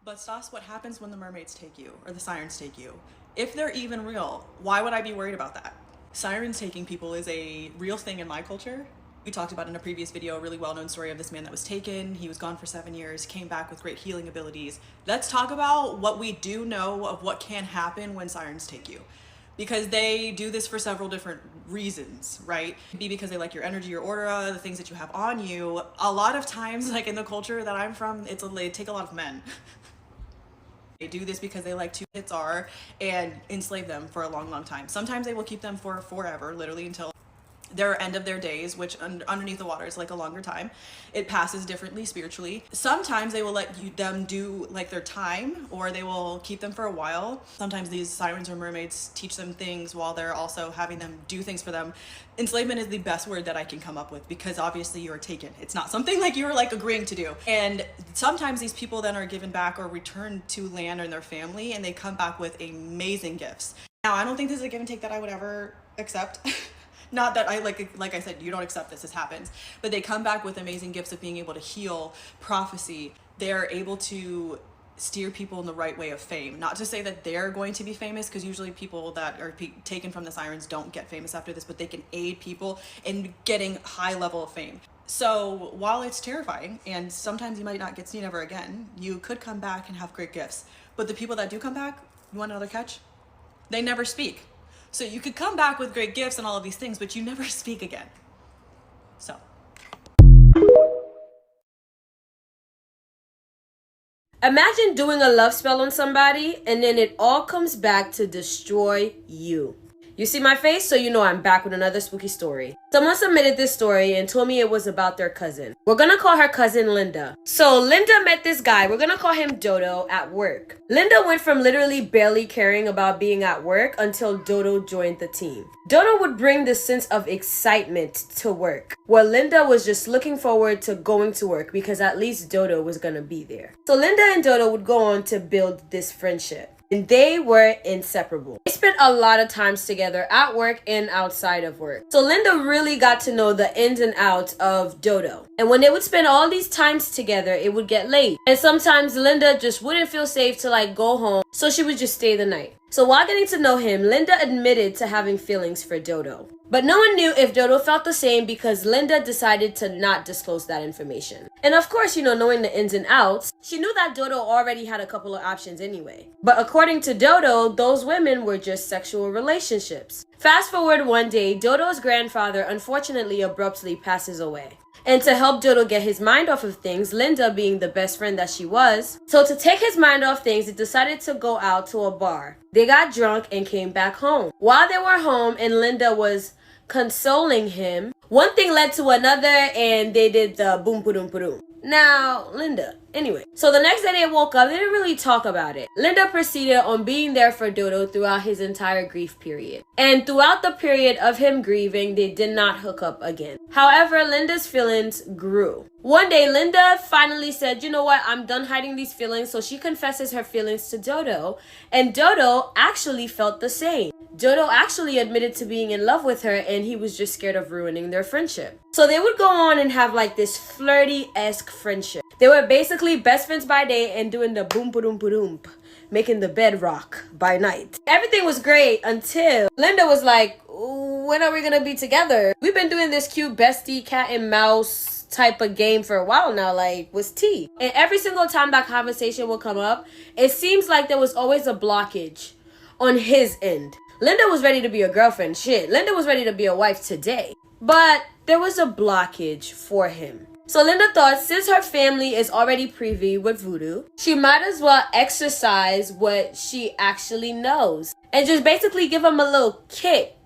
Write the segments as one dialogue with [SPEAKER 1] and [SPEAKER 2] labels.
[SPEAKER 1] But Stas, what happens when the mermaids take you or the sirens take you? If they're even real, why would I be worried about that? Sirens taking people is a real thing in my culture. We talked about in a previous video a really well-known story of this man that was taken. He was gone for 7 years, came back with great healing abilities. Let's talk about what we do know of what can happen when sirens take you. Because they do this for several different reasons, right? Be because they like your energy, your aura, the things that you have on you. A lot of times, like in the culture that I'm from, they take a lot of men. They do this because they like to hit Tsar and enslave them for a long, long time. Sometimes they will keep them for forever, literally until their end of their days, which underneath the water is like a longer time. It passes differently spiritually. Sometimes they will let them do like their time, or they will keep them for a while. Sometimes these sirens or mermaids teach them things while they're also having them do things for them. Enslavement is the best word that I can come up with, because obviously you're taken. It's not something like you're like agreeing to do. And sometimes these people then are given back or returned to land and their family, and they come back with amazing gifts. Now, I don't think this is a give and take that I would ever accept. Not that I, like I said, you don't accept this happens, but they come back with amazing gifts of being able to heal, prophecy. They're able to steer people in the right way of fame. Not to say that they're going to be famous, because usually people that are taken from the sirens don't get famous after this, but they can aid people in getting high level of fame. So while it's terrifying, and sometimes you might not get seen ever again, you could come back and have great gifts. But the people that do come back, you want another catch? They never speak. So you could come back with great gifts and all of these things, but you never speak again. So.
[SPEAKER 2] Imagine doing a love spell on somebody and then it all comes back to destroy you. You see my face, so you know I'm back with another spooky story. Someone submitted this story and told me it was about their cousin. We're gonna call her cousin Linda. So Linda met this guy, we're gonna call him Dodo, at work. Linda went from literally barely caring about being at work until Dodo joined the team. Dodo would bring this sense of excitement to work, where Linda was just looking forward to going to work because at least Dodo was gonna be there. So Linda and Dodo would go on to build this friendship. And they were inseparable. They spent a lot of times together at work and outside of work. So Linda really got to know the ins and outs of Dodo. And when they would spend all these times together, it would get late. And sometimes Linda just wouldn't feel safe to like go home, so she would just stay the night. So while getting to know him, Linda admitted to having feelings for Dodo. But no one knew if Dodo felt the same because Linda decided to not disclose that information. And of course, knowing the ins and outs, she knew that Dodo already had a couple of options anyway. But according to Dodo, those women were just sexual relationships. Fast forward one day, Dodo's grandfather unfortunately abruptly passes away. And to help Dodo get his mind off of things, Linda being the best friend that she was, so to take his mind off things, they decided to go out to a bar. They got drunk and came back home. While they were home and Linda was consoling him, one thing led to another and they did the boom boom boom. Now, Linda. Anyway, so the next day they woke up, they didn't really talk about it. Linda proceeded on being there for Dodo throughout his entire grief period. And throughout the period of him grieving, they did not hook up again. However, Linda's feelings grew. One day, Linda finally said, you know what, I'm done hiding these feelings. So she confesses her feelings to Dodo. And Dodo actually felt the same. Dodo actually admitted to being in love with her and he was just scared of ruining their friendship. So they would go on and have like this flirty-esque friendship. They were basically best friends by day and doing the boom boom boom, making the bed rock by night. Everything was great until Linda was like, when are we gonna be together? We've been doing this cute bestie cat and mouse type of game for a while now, like what's tea? And every single time that conversation would come up, it seems like there was always a blockage on his end. Linda was ready to be a girlfriend, shit. Linda was ready to be a wife today. But there was a blockage for him. So Linda thought since her family is already privy with voodoo, she might as well exercise what she actually knows and just basically give him a little kick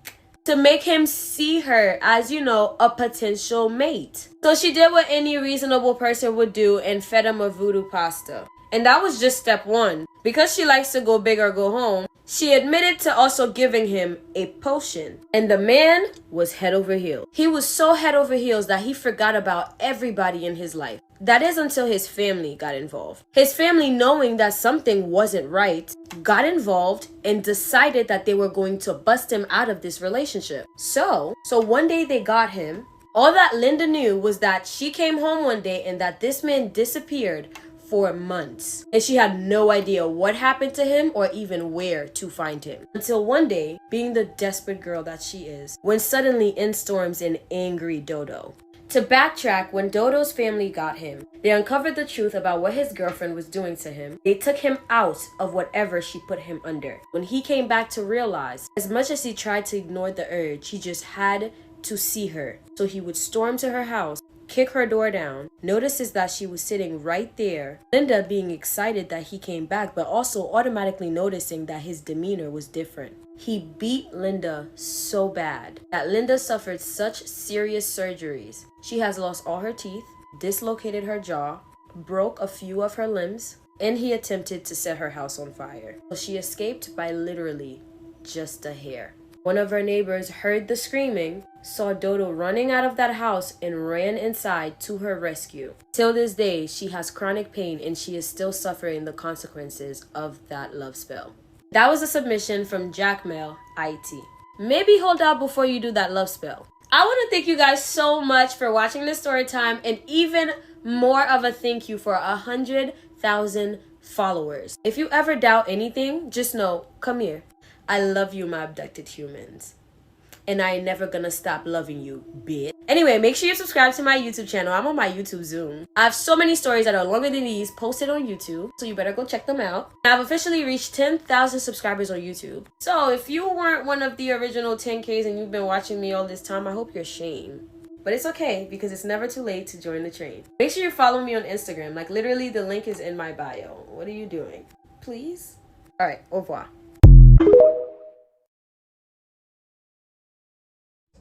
[SPEAKER 2] to make him see her as, a potential mate. So she did what any reasonable person would do and fed him a voodoo pasta. And that was just step one. Because she likes to go big or go home, she admitted to also giving him a potion. And the man was head over heels. He was so head over heels that he forgot about everybody in his life. That is until his family got involved. His family, knowing that something wasn't right, got involved and decided that they were going to bust him out of this relationship. So one day they got him. All that Linda knew was that she came home one day and that this man disappeared for months, and she had no idea what happened to him or even where to find him. Until one day, being the desperate girl that she is, when suddenly in storms an angry Dodo. To backtrack, when Dodo's family got him, they uncovered the truth about what his girlfriend was doing to him. They took him out of whatever she put him under. When he came back to realize, as much as he tried to ignore the urge, he just had to see her. So he would storm to her house, kick her door down, notices that she was sitting right there, Linda being excited that he came back, but also automatically noticing that his demeanor was different. He beat Linda so bad that Linda suffered such serious surgeries. She has lost all her teeth, dislocated her jaw, broke a few of her limbs, and he attempted to set her house on fire. So she escaped by literally just a hair. One of her neighbors heard the screaming, saw Dodo running out of that house, and ran inside to her rescue. Till this day, she has chronic pain and she is still suffering the consequences of that love spell. That was a submission from Jackmail IT. Maybe hold out before you do that love spell. I want to thank you guys so much for watching this story time, and even more of a thank you for 100,000 followers. If you ever doubt anything, just know, come here. I love you, my abducted humans. And I ain't never gonna stop loving you, bitch. Anyway, make sure you subscribe to my YouTube channel. I'm on my YouTube Zoom. I have so many stories that are longer than these posted on YouTube, so you better go check them out. I've officially reached 10,000 subscribers on YouTube. So if you weren't one of the original 10Ks and you've been watching me all this time, I hope you're ashamed. But it's okay, because it's never too late to join the train. Make sure you follow me on Instagram. Like, literally, the link is in my bio. What are you doing? Please? Alright, au revoir.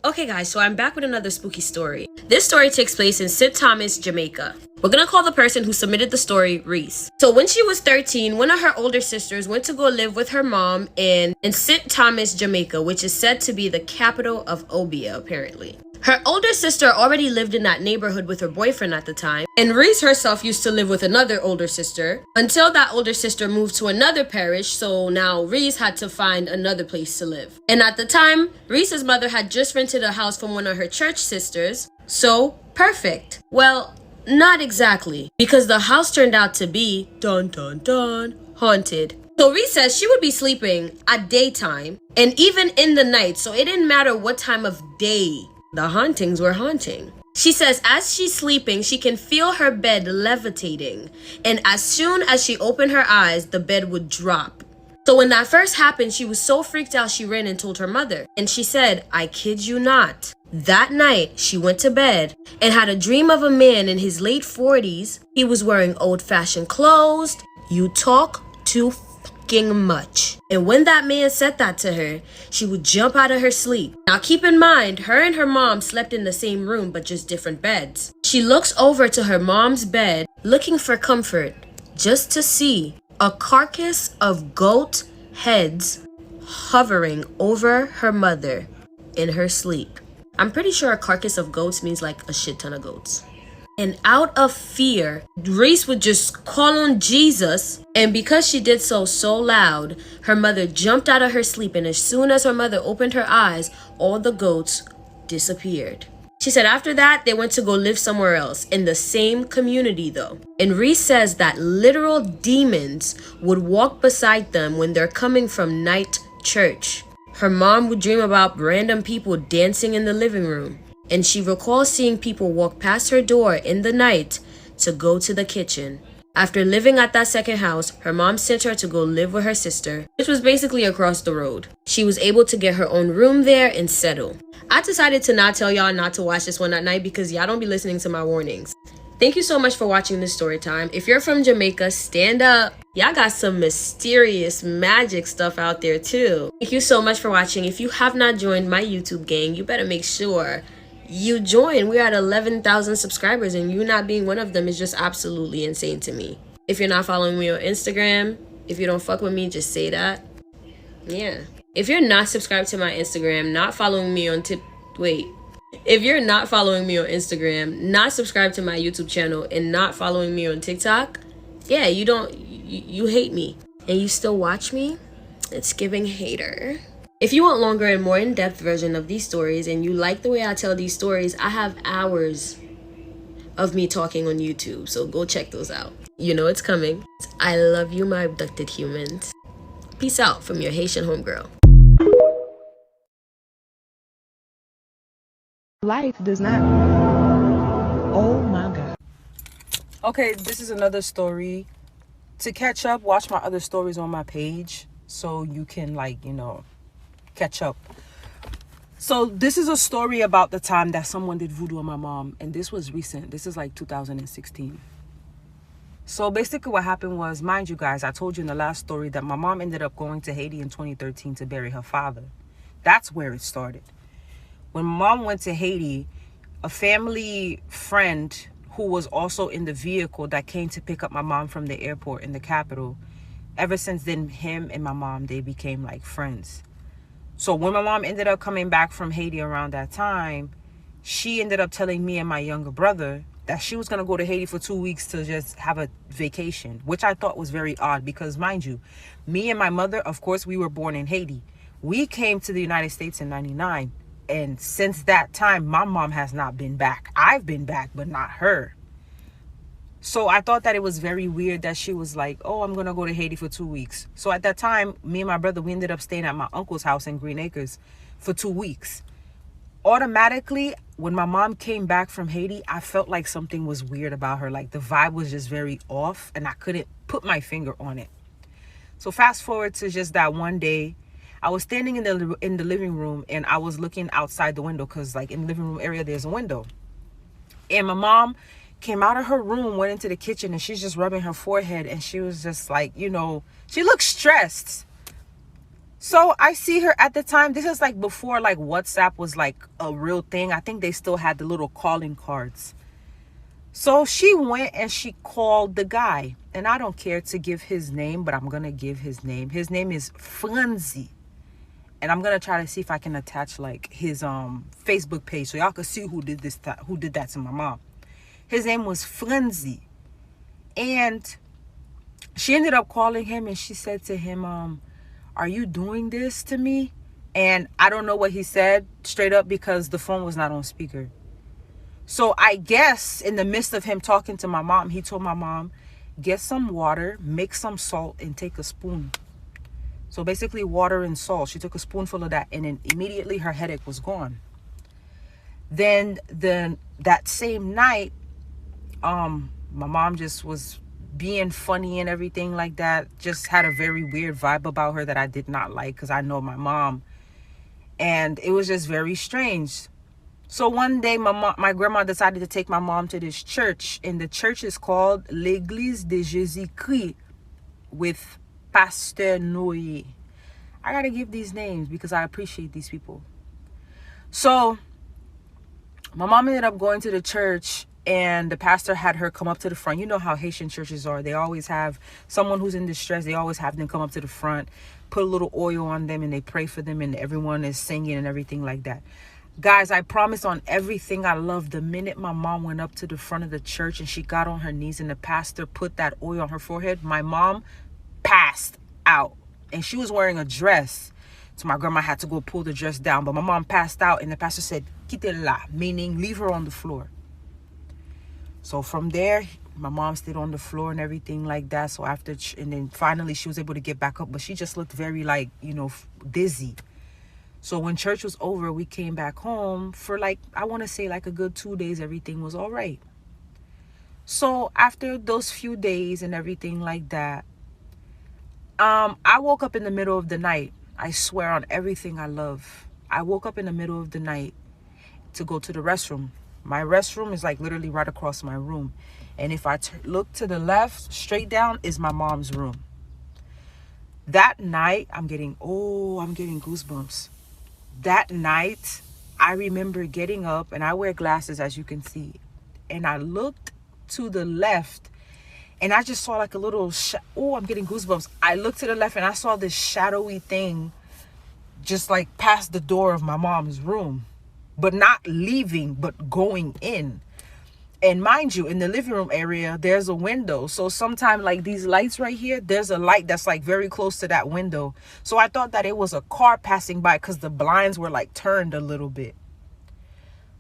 [SPEAKER 2] Okay guys, so I'm back with another spooky story. This story takes place in St. Thomas, Jamaica. We're gonna call the person who submitted the story Reese. So when she was 13, one of her older sisters went to go live with her mom in St. Thomas, Jamaica, which is said to be the capital of Obia, apparently. Her older sister already lived in that neighborhood with her boyfriend at the time, and Reese herself used to live with another older sister until that older sister moved to another parish, so now Reese had to find another place to live. And at the time, Reese's mother had just rented a house from one of her church sisters, so perfect. Well, not exactly, because the house turned out to be, dun dun dun, haunted. So Reese says she would be sleeping at daytime and even in the night, so it didn't matter what time of day the hauntings were haunting. She says as she's sleeping, she can feel her bed levitating, and as soon as she opened her eyes, the bed would drop. So when that first happened, she was so freaked out she ran and told her mother. And she said, I kid you not, that night she went to bed and had a dream of a man in his late 40s. He was wearing old-fashioned clothes. You talk too much. And when that man said that to her, she would jump out of her sleep. Now keep in mind, her and her mom slept in the same room but just different beds. She looks over to her mom's bed looking for comfort, just to see a carcass of goat heads hovering over her mother in her sleep. I'm pretty sure a carcass of goats means like a shit ton of goats. And out of fear, Reese would just call on Jesus. And because she did so loud, her mother jumped out of her sleep. And as soon as her mother opened her eyes, all the goats disappeared. She said after that, they went to go live somewhere else, in the same community though. And Reese says that literal demons would walk beside them when they're coming from night church. Her mom would dream about random people dancing in the living room. And she recalls seeing people walk past her door in the night to go to the kitchen. After living at that second house, her mom sent her to go live with her sister, which was basically across the road. She was able to get her own room there and settle. I decided to not tell y'all not to watch this one at night because y'all don't be listening to my warnings. Thank you so much for watching this story time. If you're from Jamaica, stand up. Y'all got some mysterious magic stuff out there too. Thank you so much for watching. If you have not joined my YouTube gang, you better make sure you join. We're at 11,000 subscribers, and you not being one of them is just absolutely insane to me. If you're not following me on Instagram, if you don't fuck with me, just say that. Yeah. If you're not subscribed to my Instagram, not following me on If you're not following me on Instagram, not subscribed to my YouTube channel, and not following me on TikTok, yeah, you hate me. And you still watch me? It's giving hater. If you want longer and more in-depth version of these stories and you like the way I tell these stories, I have hours of me talking on YouTube, so go check those out. You know it's coming. I love you, my abducted humans. Peace out from your Haitian homegirl.
[SPEAKER 3] Life does not. Oh my God.
[SPEAKER 4] Okay, this is another story. To catch up, watch my other stories on my page so you can, like, catch up. So this is a story about the time that someone did voodoo on my mom, and this was recent. This is like 2016. So basically what happened was, mind you guys, I told you in the last story that my mom ended up going to Haiti in 2013 to bury her father. That's where it started. When mom went to Haiti, a family friend who was also in the vehicle that came to pick up my mom from the airport in the capital, ever since then, him and my mom, they became like friends. So when my mom ended up coming back from Haiti around that time, she ended up telling me and my younger brother that she was going to go to Haiti for 2 weeks to just have a vacation, which I thought was very odd because, mind you, me and my mother, of course, we were born in Haiti. We came to the United States in 99. And since that time, my mom has not been back. I've been back, but not her. So I thought that it was very weird that she was like, oh, I'm going to go to Haiti for 2 weeks. So at that time, me and my brother, we ended up staying at my uncle's house in Green Acres for 2 weeks. Automatically, when my mom came back from Haiti, I felt like something was weird about her. Like the vibe was just very off and I couldn't put my finger on it. So fast forward to just that one day, I was standing in the living room and I was looking outside the window because like in the living room area, there's a window. And my mom came out of her room, went into the kitchen, and she's just rubbing her forehead. And she was just like, she looked stressed. So I see her at the time. This is like before like WhatsApp was like a real thing. I think they still had the little calling cards. So she went and she called the guy. And I don't care to give his name, but I'm going to give his name. His name is Franzi. And I'm going to try to see if I can attach like his Facebook page so y'all can see who did that to my mom. His name was Franzi. And she ended up calling him and she said to him, are you doing this to me? And I don't know what he said straight up because the phone was not on speaker. So I guess in the midst of him talking to my mom, he told my mom, get some water, make some salt, and take a spoon. So basically water and salt. She took a spoonful of that and then immediately her headache was gone. Then that same night, my mom just was being funny and everything like that. Just had a very weird vibe about her that I did not like because I know my mom. And it was just very strange. So one day my grandma decided to take my mom to this church. And the church is called L'Église de Jésus-Christ with Pasteur Noé. I got to give these names because I appreciate these people. So my mom ended up going to the church. And the pastor had her come up to the front. You know how Haitian churches are. They always have someone who's in distress. They always have them come up to the front, put a little oil on them, and they pray for them. And everyone is singing and everything like that. Guys, I promise on everything I love, the minute my mom went up to the front of the church and she got on her knees and the pastor put that oil on her forehead, my mom passed out. And she was wearing a dress. So my grandma had to go pull the dress down. But my mom passed out and the pastor said, quitte-la, meaning leave her on the floor. So from there, my mom stayed on the floor and everything like that. So and then finally she was able to get back up, but she just looked very like, dizzy. So when church was over, we came back home for like, I want to say like a good 2 days, everything was all right. So after those few days and everything like that, I woke up in the middle of the night. I swear on everything I love. I woke up in the middle of the night to go to the restroom. My restroom is like literally right across my room. And if I look to the left, straight down is my mom's room. That night, I'm getting goosebumps. That night, I remember getting up and I wear glasses, as you can see. And I looked to the left and I just saw like a little, I'm getting goosebumps. I looked to the left and I saw this shadowy thing just like past the door of my mom's room. But not leaving, but going in. And mind you, in the living room area, there's a window. So sometimes like these lights right here, there's a light that's like very close to that window. So I thought that it was a car passing by because the blinds were like turned a little bit.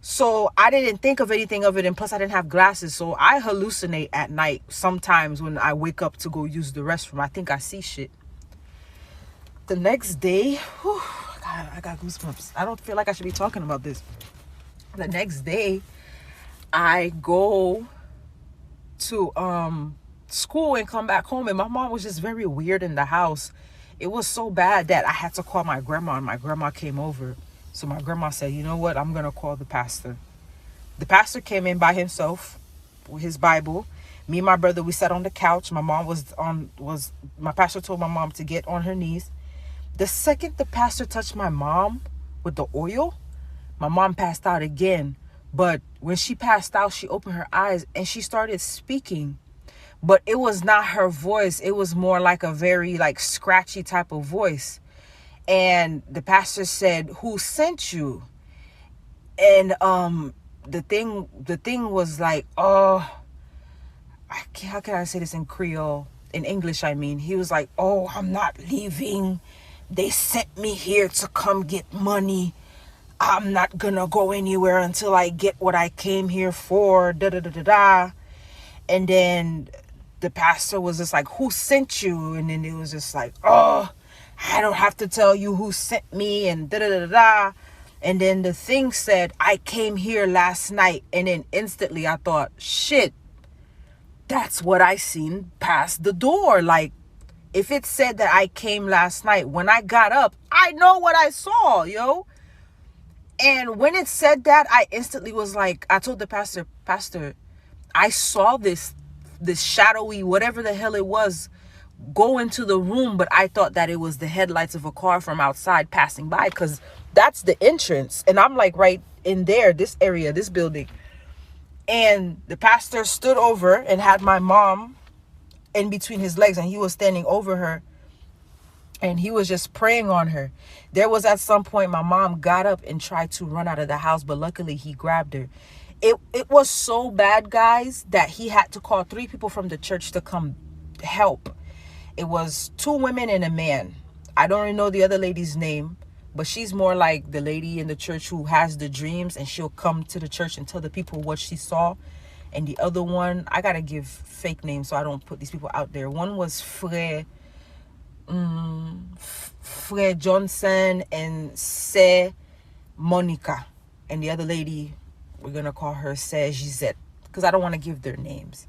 [SPEAKER 4] So I didn't think of anything of it, and plus I didn't have glasses, so I hallucinate at night sometimes when I wake up to go use the restroom. I think I see shit. The next day, whew, I got goosebumps. I don't feel like I should be talking about this. The next day, I go to school and come back home, and my mom was just very weird in the house. It was so bad that I had to call my grandma, and my grandma came over. So my grandma said, you know what, I'm gonna call the pastor. The pastor came in by himself with his Bible. Me and my brother, we sat on the couch. My mom my pastor told my mom to get on her knees. The second the pastor touched my mom with the oil, my mom passed out again. But when she passed out, she opened her eyes and she started speaking. But it was not her voice. It was more like a very like scratchy type of voice. And the pastor said, "Who sent you?" And the thing was like, oh, how can I say this in Creole? In English, I mean. He was like, "Oh, I'm not leaving. They sent me here to come get money. I'm not gonna go anywhere until I get what I came here for." Da da da da da. And then the pastor was just like, "Who sent you?" And then it was just like, "Oh, I don't have to tell you who sent me," and da da da da. And then the thing said, "I came here last night." And then instantly I thought, shit, that's what I seen past the door. Like, if it said that I came last night, when I got up, I know what I saw, yo. And when it said that, I instantly was like, I told the pastor, I saw this shadowy, whatever the hell it was, go into the room, but I thought that it was the headlights of a car from outside passing by, because that's the entrance. And I'm like right in there, this area, this building. And the pastor stood over and had my mom in between his legs, and he was standing over her and he was just praying on her. There was at some point my mom got up and tried to run out of the house, but luckily he grabbed her. It was so bad, guys, that he had to call 3 people from the church to come help. It was 2 women and a man. I don't really know the other lady's name, but she's more like the lady in the church who has the dreams, and she'll come to the church and tell the people what she saw. And the other one, I gotta give fake names so I don't put these people out there. One was Frère Johnson and Se Monica. And the other lady, we're gonna call her Se Gisette, because I don't want to give their names.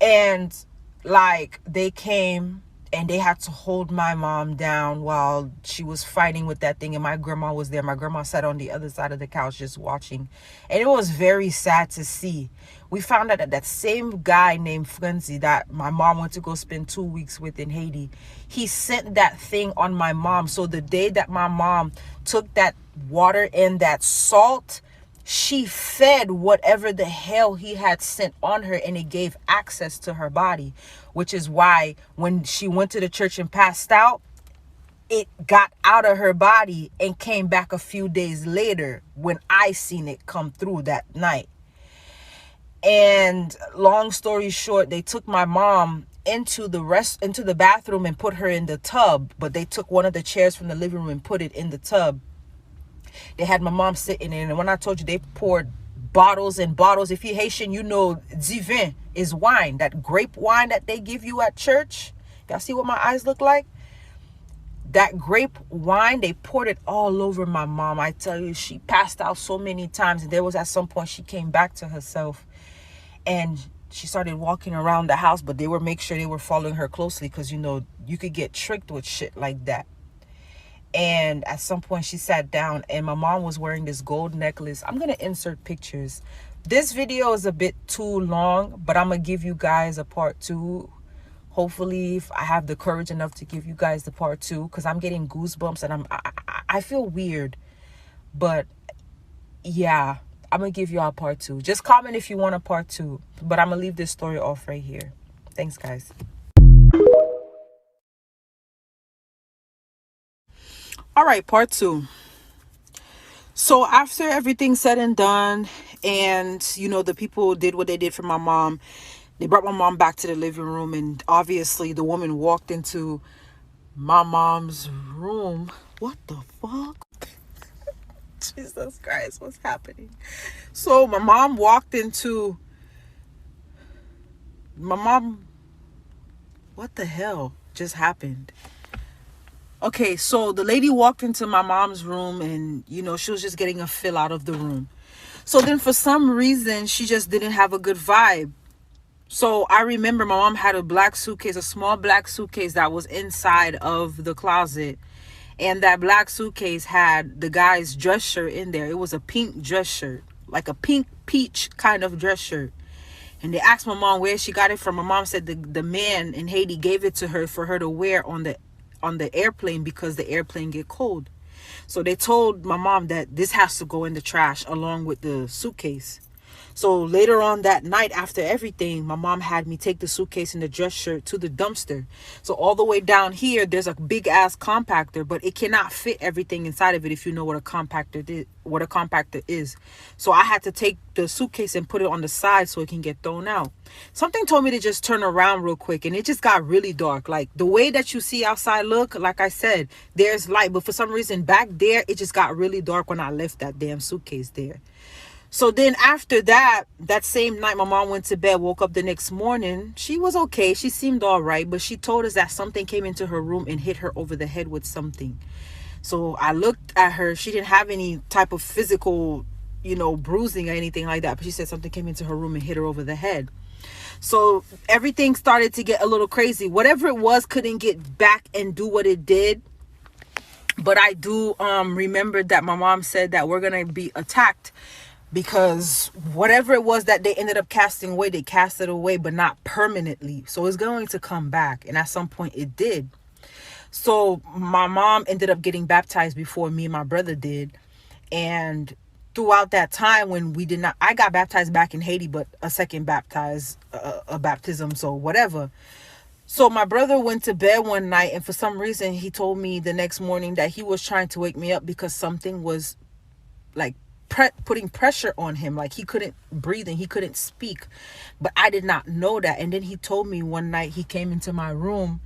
[SPEAKER 4] And like, they came and they had to hold my mom down while she was fighting with that thing, and my grandma was there. My grandma sat on the other side of the couch just watching, and it was very sad to see. We found out that that same guy named Frenzy that my mom went to go spend 2 weeks with in Haiti, he sent that thing on my mom. So the day that my mom took that water and that salt, she fed whatever the hell he had sent on her, and it gave access to her body, which is why when she went to the church and passed out, it got out of her body and came back a few days later when I seen it come through that night. And long story short, they took my mom into the bathroom and put her in the tub, but they took one of the chairs from the living room and put it in the tub. They had my mom sitting in, and when I told you they poured bottles and bottles, if you're Haitian, you know divin is wine, that grape wine that they give you at church. Y'all see what my eyes look like? That grape wine, they poured it all over my mom. I tell you, she passed out so many times, and there was at some point she came back to herself, and she started walking around the house, but they were make sure they were following her closely, because you know you could get tricked with shit like that. And at some point she sat down, and my mom was wearing this gold necklace. I'm gonna insert pictures. This video is a bit too long, but I'm gonna give you guys a part 2. Hopefully, if I have the courage enough to give you guys the part 2, because I'm getting goosebumps and I feel weird. But yeah, I'm gonna give y'all part 2. Just comment if you want a part 2, but I'm gonna leave this story off right here. Thanks, guys. All right, part 2. So after everything's said and done, and you know, the people did what they did for my mom, they brought my mom back to the living room, and obviously the woman walked into my mom's room. What the fuck? Jesus Christ, what's happening? So my mom walked into my mom. What the hell just happened? Okay, so the lady walked into my mom's room and, she was just getting a fill out of the room. So then for some reason, she just didn't have a good vibe. So I remember my mom had a black suitcase, a small black suitcase that was inside of the closet. And that black suitcase had the guy's dress shirt in there. It was a pink dress shirt, like a pink peach kind of dress shirt. And they asked my mom where she got it from. My mom said the man in Haiti gave it to her for her to wear on the airplane because the airplane get cold. So they told my mom that this has to go in the trash along with the suitcase. So later on that night, after everything, my mom had me take the suitcase and the dress shirt to the dumpster. So all the way down here, there's a big ass compactor, but it cannot fit everything inside of it if you know what a compactor is. So I had to take the suitcase and put it on the side so it can get thrown out. Something told me to just turn around real quick, and it just got really dark. Like the way that you see outside look, like I said, there's light, but for some reason back there, it just got really dark when I left that damn suitcase there. So then after that same night, my mom went to bed, woke up the next morning. She was okay. She seemed all right, but she told us that something came into her room and hit her over the head with something. So I looked at her. She didn't have any type of physical, bruising or anything like that. But she said something came into her room and hit her over the head. So everything started to get a little crazy. Whatever it was couldn't get back and do what it did. But I do remember that my mom said that we're going to be attacked, because whatever it was that they ended up casting away, they cast it away, but not permanently. So it's going to come back. And at some point it did. So my mom ended up getting baptized before me and my brother did. And throughout that time when we did not, I got baptized back in Haiti, but a second baptism. So whatever. So my brother went to bed one night, and for some reason he told me the next morning that he was trying to wake me up because something was like putting pressure on him, like he couldn't breathe and he couldn't speak. But I did not know that. And then he told me one night he came into my room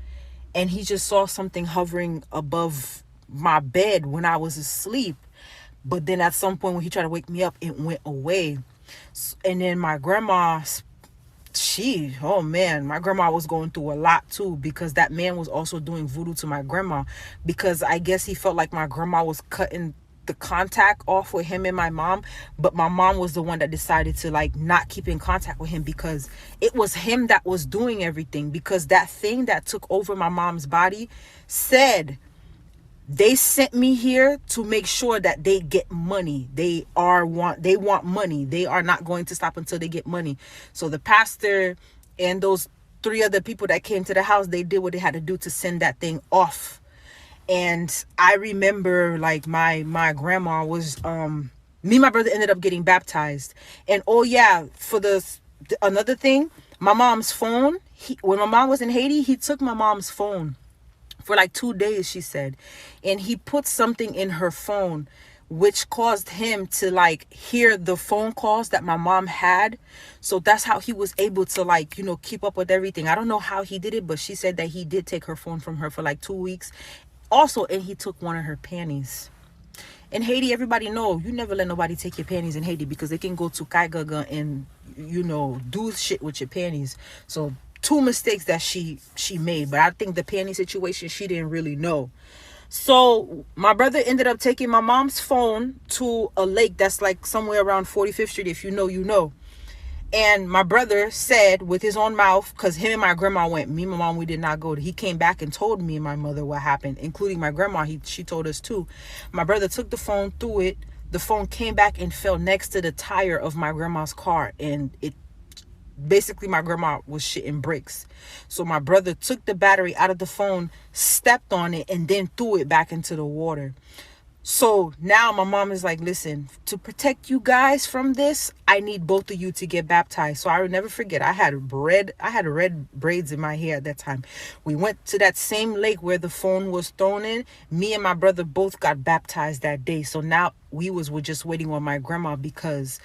[SPEAKER 4] and he just saw something hovering above my bed when I was asleep. But then at some point when he tried to wake me up, it went away. And then my grandma, my grandma was going through a lot too, because that man was also doing voodoo to my grandma, because I guess he felt like my grandma was cutting the contact off with him and my mom. But my mom was the one that decided to like not keep in contact with him, because it was him that was doing everything. Because that thing that took over my mom's body said, they sent me here to make sure that they get money. They want money. They are not going to stop until they get money. So the pastor and those 3 other people that came to the house, they did what they had to do to send that thing off. And I remember like my grandma was me and my brother ended up getting baptized. And for another thing, my mom's phone, when my mom was in Haiti, he took my mom's phone for like 2 days, she said, and he put something in her phone which caused him to like hear the phone calls that my mom had. So that's how he was able to like, keep up with everything. I don't know how he did it, but she said that he did take her phone from her for like 2 weeks. Also, and he took one of her panties. In Haiti, everybody know you never let nobody take your panties in Haiti, because they can go to Kaigaga and do shit with your panties. So 2 mistakes that she made, but I think the panty situation she didn't really know. So my brother ended up taking my mom's phone to a lake that's like somewhere around 45th Street. If you know, you know. And my brother said with his own mouth, because him and my grandma went, me and my mom, we did not go. He came back and told me and my mother what happened, including my grandma. She told us too. My brother took the phone, threw it. The phone came back and fell next to the tire of my grandma's car. And it basically, my grandma was shitting bricks. So my brother took the battery out of the phone, stepped on it, and then threw it back into the water. So now my mom is like, listen, to protect you guys from this, I need both of you to get baptized. So I will never forget, I had red braids in my hair at that time. We went to that same lake where the phone was thrown in. Me and my brother both got baptized that day. So now were just waiting on my grandma, because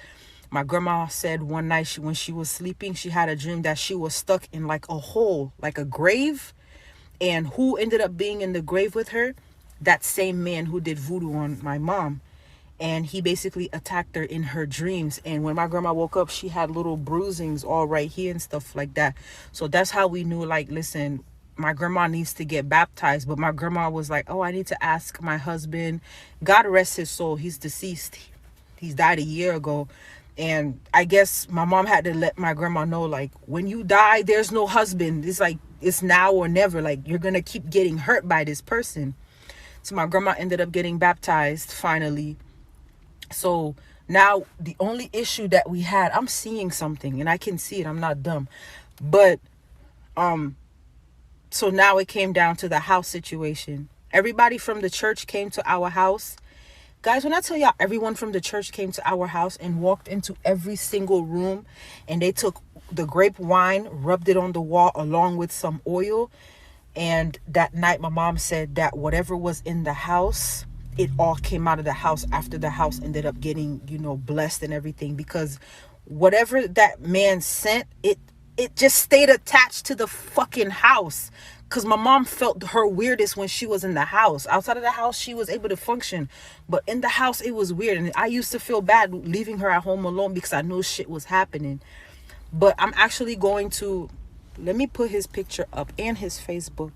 [SPEAKER 4] my grandma said one night when she was sleeping, she had a dream that she was stuck in like a hole, like a grave. And who ended up being in the grave with her? That same man who did voodoo on my mom. and he basically attacked her in her dreams. And when my grandma woke up, she had little bruisings all right here and stuff like that. So that's how we knew, like, listen, my grandma needs to get baptized. But my grandma was like, oh, I need to ask my husband. God rest his soul, he's deceased. He's died a year ago. And I guess my mom had to let my grandma know, like, when you die, there's no husband. It's like, it's now or never. Like, you're gonna keep getting hurt by this person. So my grandma ended up getting baptized finally. So now the only issue that we had, I'm seeing something and I can see it, I'm not dumb, but so now it came down to the house situation. Everybody from the church came to our house. Guys, when I tell y'all, everyone from the church came to our house and walked into every single room, and they took the grape wine, rubbed it on the wall along with some oil. And that night my mom said that whatever was in the house, it all came out of the house after the house ended up getting, you know, blessed and everything, because whatever that man sent, it just stayed attached to the fucking house. Because my mom felt her weirdest when she was in the house. Outside of the house, she was able to function, but in the house it was weird. And I used to feel bad leaving her at home alone because I knew shit was happening. But I'm actually going to, let me put his picture up and his Facebook.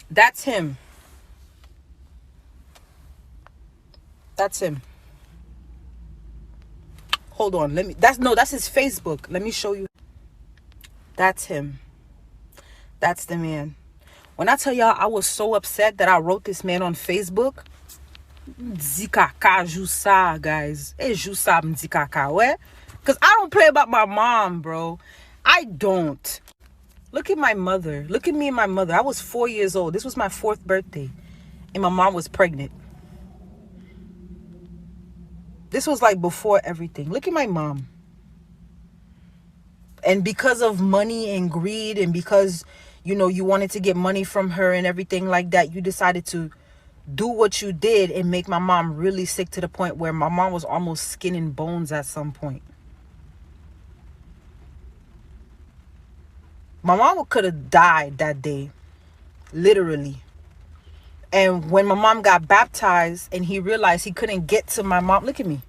[SPEAKER 4] That's him. That's him. Hold on, that's his Facebook. Let me show you. That's him. That's the man. When I tell y'all I was so upset that I wrote this man on Facebook. Zikaka Jusa, guys. Jusa Mzikaka, where? Because I don't play about my mom, bro. I don't. Look at my mother. Look at me and my mother. I was 4 years old. This was my 4th birthday. And my mom was pregnant. This was like before everything. Look at my mom. And because of money and greed, and because, you know, you wanted to get money from her and everything like that, you decided to do what you did and make my mom really sick, to the point where my mom was almost skin and bones at some point. My mom could have died that day, literally. And when my mom got baptized and he realized he couldn't get to my mom, look at me.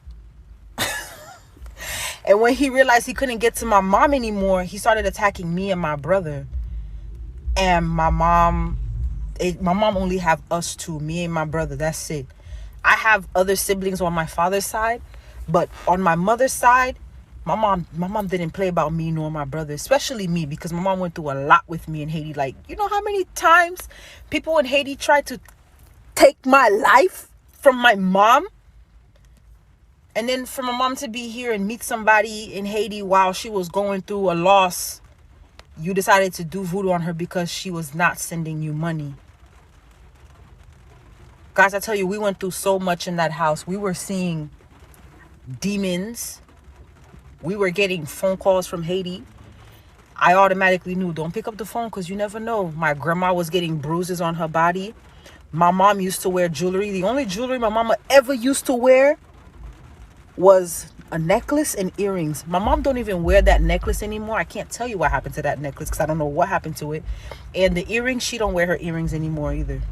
[SPEAKER 4] And when he realized he couldn't get to my mom anymore, he started attacking me and my brother. And my mom only have us two, me and my brother. That's it. I have other siblings on my father's side, but on my mother's side, my mom didn't play about me nor my brother, especially me, because my mom went through a lot with me in Haiti. Like, you know how many times people in Haiti tried to take my life from my mom? And then for my mom to be here and meet somebody in Haiti while she was going through a loss, you decided to do voodoo on her because she was not sending you money. Guys, I tell you, we went through so much in that house. We were seeing demons. We were getting phone calls from Haiti. I automatically knew, don't pick up the phone because you never know. My grandma was getting bruises on her body. My mom used to wear jewelry. The only jewelry my mama ever used to wear was a necklace and earrings. My mom don't even wear that necklace anymore. I can't tell you what happened to that necklace because I don't know what happened to it. And the earrings, she don't wear her earrings anymore either.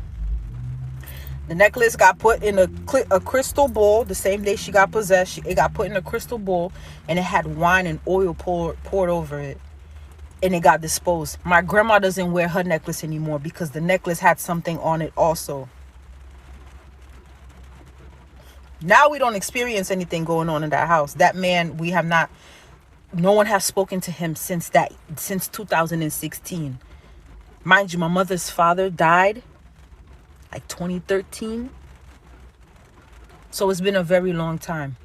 [SPEAKER 4] The necklace got put in a crystal bowl the same day she got possessed. It got put in a crystal bowl, and it had wine and oil poured over it, and it got disposed. My grandma doesn't wear her necklace anymore because the necklace had something on it also. Now we don't experience anything going on in that house. That man, we have not, no one has spoken to him since 2016. Mind you, my mother's father died like 2013. So it's been a very long time.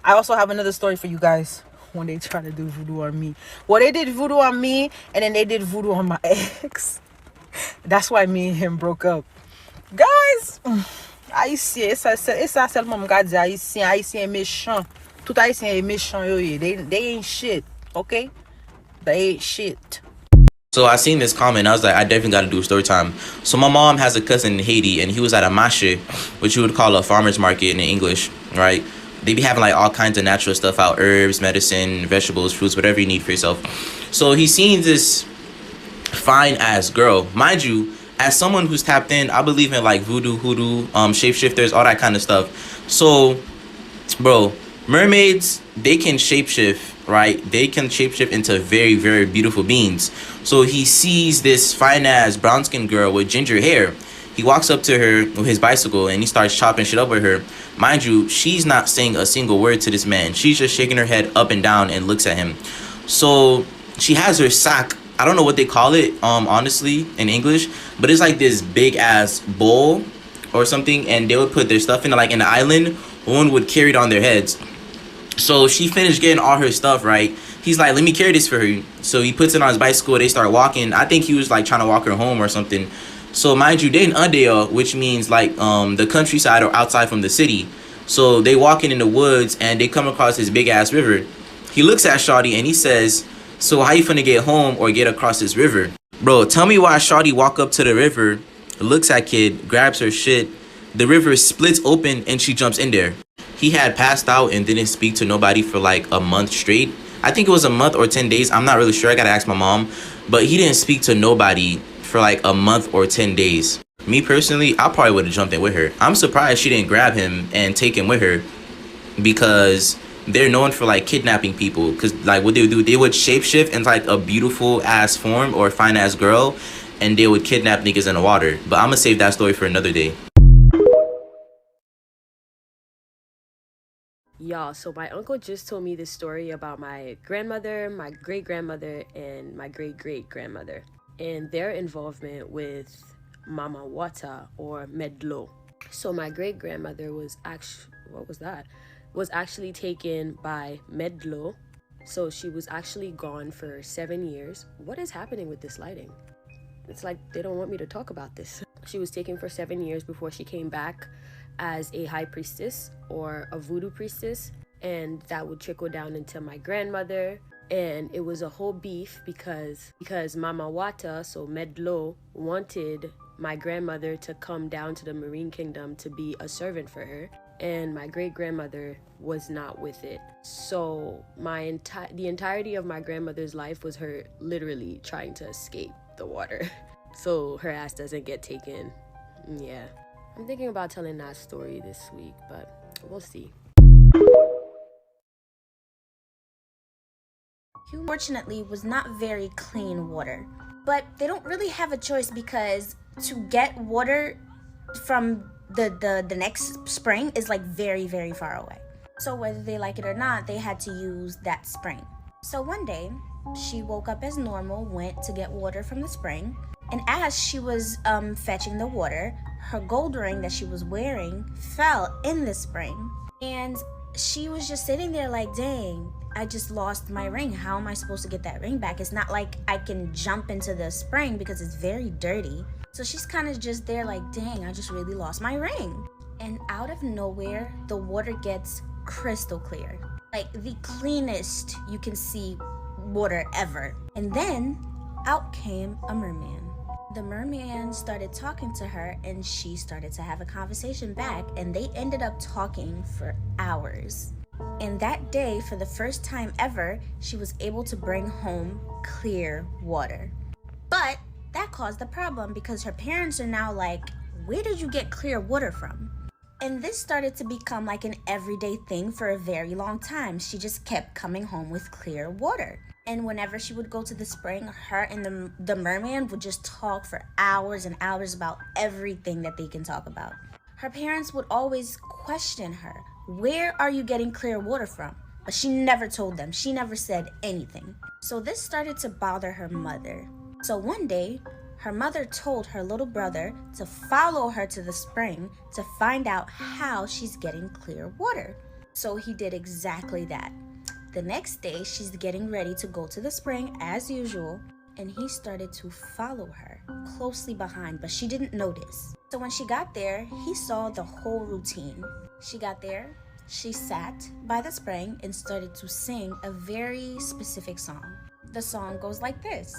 [SPEAKER 4] I also have another story for you guys when they try to do voodoo on me. Well, they did voodoo on me, and then they did voodoo on my ex. That's why me and him broke up. Guys, Haïtien, ça seulement me garde Haïtien méchant. Tout Haïtien est méchant, yo. They ain't shit, okay? They ain't shit.
[SPEAKER 5] So I seen this comment. I was like, I definitely got to do a story time. So my mom has a cousin in Haiti, and he was at a marché, which you would call a farmer's market in English, right? They be having like all kinds of natural stuff out, herbs, medicine, vegetables, fruits, whatever you need for yourself. So he seen this fine ass girl. Mind you, as someone who's tapped in, I believe in like voodoo, hoodoo, shapeshifters, all that kind of stuff. So, bro, mermaids, they can shapeshift, right? They can shapeshift into very, very beautiful beings. So he sees this fine ass brown skinned girl with ginger hair. He walks up to her with his bicycle and he starts chopping shit up with her. Mind you, she's not saying a single word to this man. She's just shaking her head up and down and looks at him. So she has her sack. I don't know what they call it, honestly, in English, but it's like this big ass bowl or something, and they would put their stuff in it, like in the island. One would carry it on their heads. So she finished getting all her stuff, right? He's like, let me carry this for her. So he puts it on his bicycle. They start walking. I think he was like trying to walk her home or something. So mind you, they in Udale, which means like the countryside or outside from the city. So they walking in the woods and they come across this big ass river. He looks at Shawty and he says, so how you finna get home or get across this river? Bro, tell me why Shawty walk up to the river, looks at kid, grabs her shit. The river splits open and she jumps in there. He had passed out and didn't speak to nobody for like a month straight. I think it was a month or 10 days. I'm not really sure. I gotta ask my mom. But he didn't speak to nobody for like a month or 10 days. Me personally, I probably would have jumped in with her. I'm surprised she didn't grab him and take him with her, because they're known for like kidnapping people. Because like what they would do, they would shapeshift into like a beautiful ass form or fine ass girl, and they would kidnap niggas in the water. But I'm gonna save that story for another day.
[SPEAKER 2] Y'all, so my uncle just told me this story about my grandmother, my great-grandmother, and my great-great-grandmother, and their involvement with Mama Wata or Medlo. So my great-grandmother was actually taken by Medlo. So she was actually gone for 7 years. What is happening with this lighting? It's like they don't want me to talk about this. She was taken for 7 years before she came back as a high priestess or a voodoo priestess, and that would trickle down into my grandmother. And it was a whole beef because Mama Wata, so Medlo, wanted my grandmother to come down to the Marine Kingdom to be a servant for her, and my great-grandmother was not with it. So the entirety of my grandmother's life was her literally trying to escape the water so her ass doesn't get taken. Yeah, I'm thinking about telling that story this week, but we'll see.
[SPEAKER 6] Fortunately, was not very clean water, but they don't really have a choice, because to get water from the next spring is like very, very far away. So whether they like it or not, they had to use that spring. So one day she woke up as normal, went to get water from the spring, and as she was fetching the water, her gold ring that she was wearing fell in the spring, and she was just sitting there like, dang, I just lost my ring. How am I supposed to get that ring back? It's not like I can jump into the spring because it's very dirty. So she's kind of just there like, dang, I just really lost my ring. And out of nowhere, the water gets crystal clear. Like the cleanest you can see water ever. And then out came a merman. The merman started talking to her, and she started to have a conversation back, and they ended up talking for hours. And that day, for the first time ever, she was able to bring home clear water. But that caused a problem, because her parents are now like, where did you get clear water from? And this started to become like an everyday thing for a very long time. She just kept coming home with clear water. And whenever she would go to the spring, her and the merman would just talk for hours and hours about everything that they can talk about. Her parents would always question her, where are you getting clear water from? But she never told them. She never said anything. So this started to bother her mother. So one day, her mother told her little brother to follow her to the spring to find out how she's getting clear water. So he did exactly that. The next day, she's getting ready to go to the spring as usual, and he started to follow her closely behind, but she didn't notice. So when she got there, he saw the whole routine. She got there, she sat by the spring and started to sing a very specific song. The song goes like this.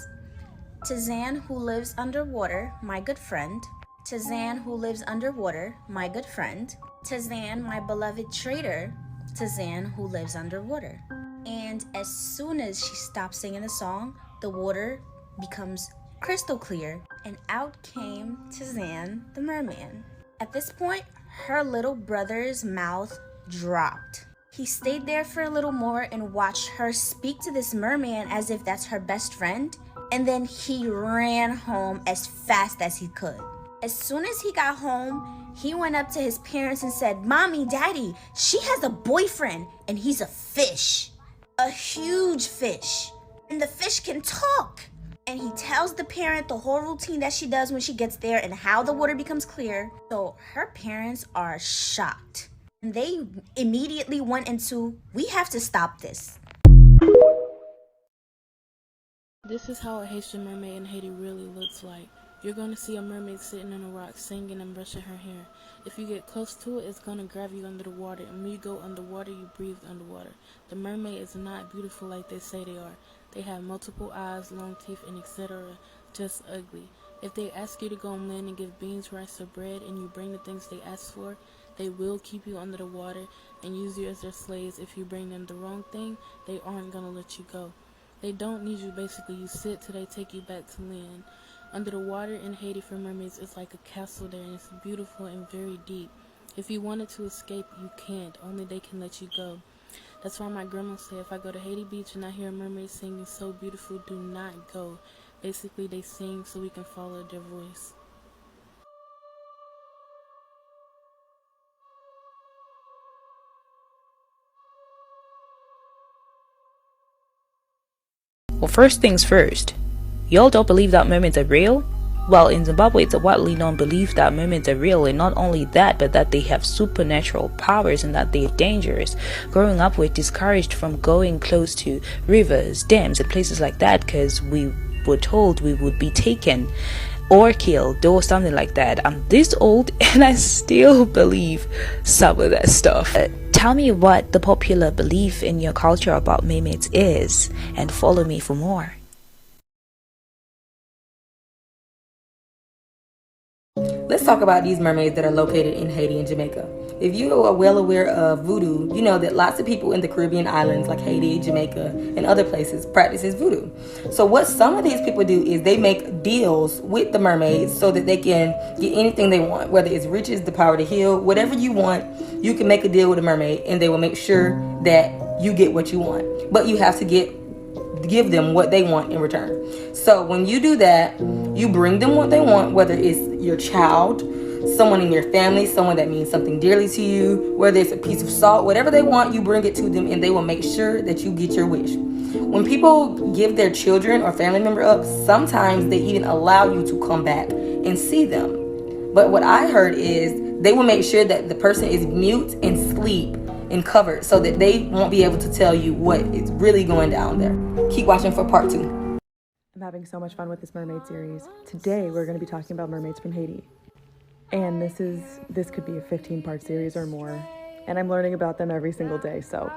[SPEAKER 6] Tizan who lives underwater, my good friend. Tizan who lives underwater, my good friend. Tizan, my beloved traitor. Tizan who lives underwater. And as soon as she stopped singing the song, the water becomes crystal clear, and out came Tizan the merman. At this point, her little brother's mouth dropped. He stayed there for a little more and watched her speak to this merman as if that's her best friend, and then he ran home as fast as he could. As soon as he got home, he went up to his parents and said, "Mommy, Daddy, she has a boyfriend and he's a fish. A huge fish. And the fish can talk." And he tells the parent the whole routine that she does when she gets there and how the water becomes clear. So her parents are shocked. And they immediately went into, "We have to stop this."
[SPEAKER 7] This is how a Haitian mermaid in Haiti really looks like. You're going to see a mermaid sitting on a rock singing and brushing her hair. If you get close to it, it's going to grab you under the water, and when you go underwater, you breathe underwater. The mermaid is not beautiful like they say they are. They have multiple eyes, long teeth, and etc. Just ugly. If they ask you to go on land and give beans, rice, or bread, and you bring the things they ask for, they will keep you under the water and use you as their slaves. If you bring them the wrong thing, they aren't going to let you go. They don't need you, basically. You sit till they take you back to land. Under the water in Haiti for mermaids is like a castle there, and it's beautiful and very deep. If you wanted to escape, you can't. Only they can let you go. That's why my grandma said, if I go to Haiti Beach and I hear a mermaid singing so beautiful, do not go. Basically, they sing so we can follow their voice.
[SPEAKER 8] Well, first things first, y'all don't believe that mermaids are real? Well, in Zimbabwe, it's a widely known belief that mermaids are real, and not only that, but that they have supernatural powers and that they're dangerous. Growing up, we're discouraged from going close to rivers, dams, and places like that because we were told we would be taken or killed or something like that. I'm this old and I still believe some of that stuff. Tell me what the popular belief in your culture about mermaids is, and follow me for more.
[SPEAKER 2] Let's talk about these mermaids that are located in Haiti and Jamaica. If you are well aware of voodoo, you know that lots of people in the Caribbean islands like Haiti, Jamaica, and other places practices voodoo. So what some of these people do is they make deals with the mermaids so that they can get anything they want, whether it's riches, the power to heal, whatever you want, you can make a deal with a mermaid and they will make sure that you get what you want. But you have to give them what they want in return. So when you do that, you bring them what they want, whether it's your child, someone in your family, someone that means something dearly to you, whether it's a piece of salt, whatever they want, you bring it to them and they will make sure that you get your wish. When people give their children or family member up, sometimes they even allow you to come back and see them. But what I heard is they will make sure that the person is mute and sleep and covered so that they won't be able to tell you what is really going down there. Keep watching for part 2.
[SPEAKER 9] I'm having so much fun with this mermaid series. Today we're going to be talking about mermaids from Haiti. And this could be a 15-part series or more. And I'm learning about them every single day. So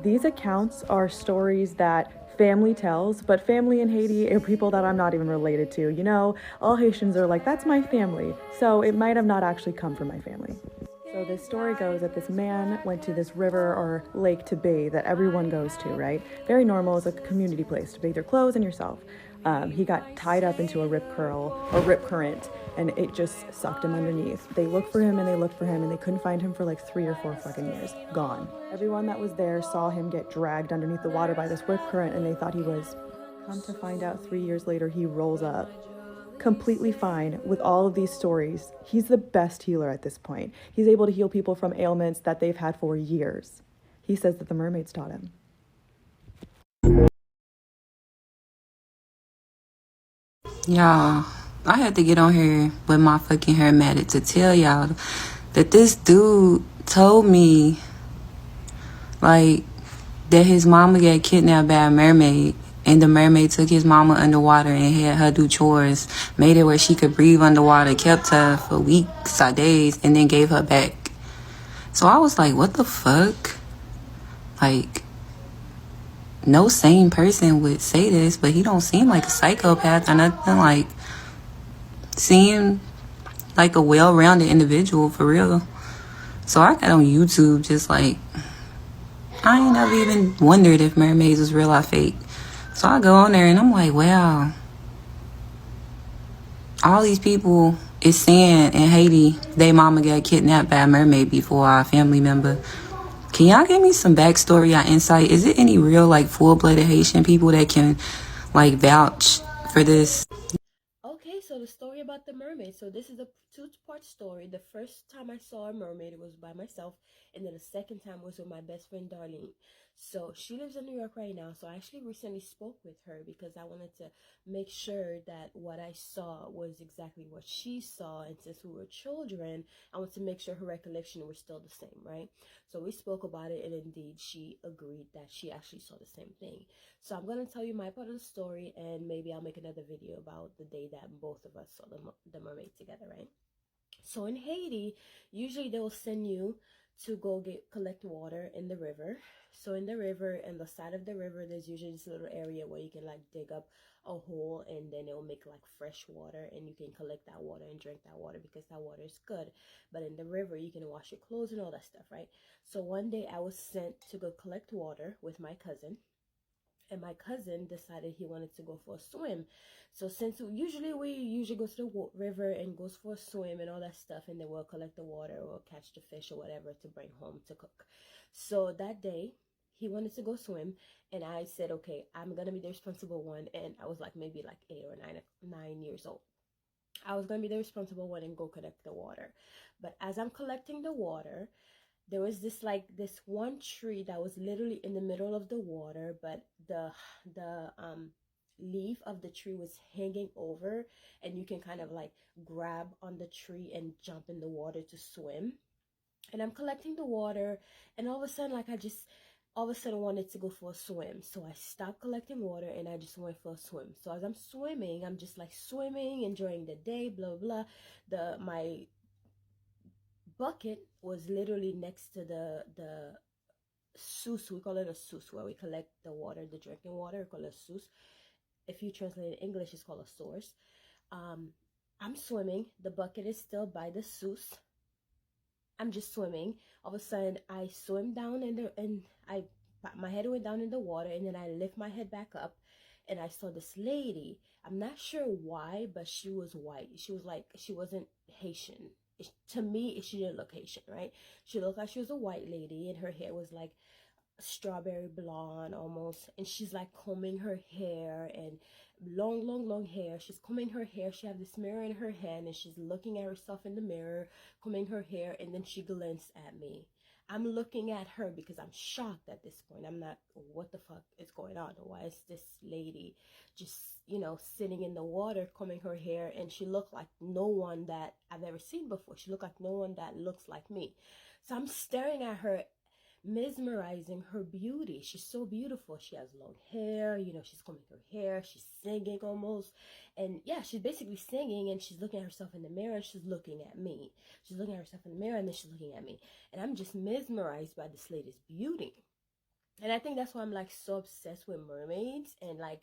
[SPEAKER 9] these accounts are stories that family tells, but family in Haiti are people that I'm not even related to. You know, all Haitians are like, that's my family. So it might have not actually come from my family. So this story goes that this man went to this river or lake to bathe that everyone goes to, right? Very normal, it's a community place to bathe your clothes and yourself. He got tied up into a rip current, and it just sucked him underneath. They looked for him and they looked for him and they couldn't find him for like 3 or 4 fucking years. Gone. Everyone that was there saw him get dragged underneath the water by this rip current and they thought he was. Come to find out 3 years later, he rolls up. Completely fine with all of these stories. He's the best healer at this point. He's able to heal people from ailments that they've had for years. He says that the mermaids taught him.
[SPEAKER 10] Y'all, I had to get on here with my fucking hair matted to tell y'all that this dude told me, like, that his mama got kidnapped by a mermaid. And the mermaid took his mama underwater and had her do chores, made it where she could breathe underwater, kept her for weeks or days, and then gave her back. So I was like, what the fuck? Like, no sane person would say this, but he don't seem like a psychopath or nothing. Like, seem like a well-rounded individual for real. So I got on YouTube just like, I ain't never even wondered if mermaids was real or fake. So I go on there and I'm like, wow, all these people it's saying in Haiti, they mama got kidnapped by a mermaid before our family member. Can y'all give me some backstory or insight? Is it any real, like, full-blooded Haitian people that can, like, vouch for this?
[SPEAKER 2] Okay, so the story about the mermaid. So this is a two-part story. The first time I saw a mermaid, it was by myself, and then the second time was with my best friend Darlene. So she lives in New York right now. So I actually recently spoke with her because I wanted to make sure that what I saw was exactly what she saw. And since we were children, I wanted to make sure her recollection was still the same, right? So we spoke about it, and indeed she agreed that she actually saw the same thing. So I'm going to tell you my part of the story, and maybe I'll make another video about the day that both of us saw the mermaid together, right? So in Haiti, usually they will send you to go collect water in the river. So in the river, and the side of the river, there's usually this little area where you can like dig up a hole, and then it will make like fresh water, and you can collect that water and drink that water because that water is good. But in the river, you can wash your clothes and all that stuff, right? So one day I was sent to go collect water with my cousin, and my cousin decided he wanted to go for a swim. So since we usually go to the river and goes for a swim and all that stuff, and then we'll collect the water or catch the fish or whatever to bring home to cook. So that day he wanted to go swim, and I said, okay, I'm gonna be the responsible one. And I was like maybe like 8 or 9 years old. I was gonna be the responsible one and go collect the water. But as I'm collecting the water, there was this one tree that was literally in the middle of the water, but the leaf of the tree was hanging over, and you can kind of like grab on the tree and jump in the water to swim. And I'm collecting the water, and all of a sudden, wanted to go for a swim. So I stopped collecting water and I just went for a swim. So as I'm swimming, I'm just like swimming, enjoying the day, blah blah. My bucket was literally next to the source. We call it a source where we collect the water, the drinking water. We call it a source. If you translate it in English, it's called a source. um I'm swimming, the bucket is still by the source. I'm just swimming. All of a sudden I swim down and my head went down in the water, and then I lift my head back up, and I saw this lady. I'm not sure why, but she was white. She wasn't Haitian. To me, she didn't look Haitian, right? She looked like she was a white lady, and her hair was like strawberry blonde almost, and she's like combing her hair, and long hair. She's combing her hair. She had this mirror in her hand, and she's looking at herself in the mirror, combing her hair, and then she glanced at me. I'm looking at her because I'm shocked at this point. I'm not, what the fuck is going on? Why is this lady just, sitting in the water, combing her hair? And she looked like no one that I've ever seen before. She looked like no one that looks like me. So I'm staring at her, mesmerizing her beauty. She's so beautiful. She has long hair, she's combing her hair, she's singing almost. And yeah, she's basically singing, and she's looking at herself in the mirror, and she's looking at me. She's looking at herself in the mirror, and then she's looking at me. And I'm just mesmerized by this lady's beauty. And I think that's why I'm like so obsessed with mermaids and like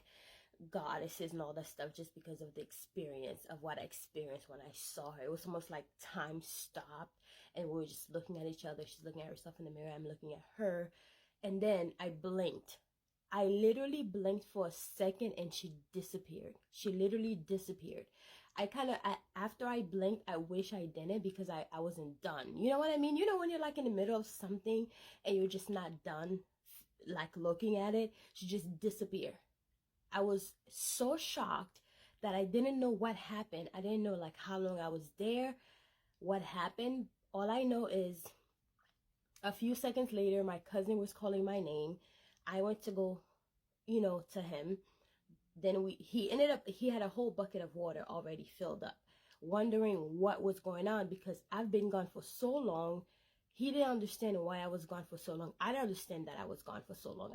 [SPEAKER 2] goddesses and all that stuff, just because of the experience of what I experienced when I saw her. It was almost like time stopped, and we were just looking at each other. She's looking at herself in the mirror, I'm looking at her, and then I blinked. I literally blinked for a second, and she disappeared. She literally disappeared. After I blinked, I wish I didn't, because I wasn't done. You know what I mean? When you're like in the middle of something and you're just not done like looking at it, she just disappeared. I was so shocked that I didn't know what happened. I didn't know like how long I was there, what happened. All I know is a few seconds later, my cousin was calling my name. I went to go, to him. Then he had a whole bucket of water already filled up, wondering what was going on, because I've been gone for so long. He didn't understand why I was gone for so long. I didn't understand that I was gone for so long.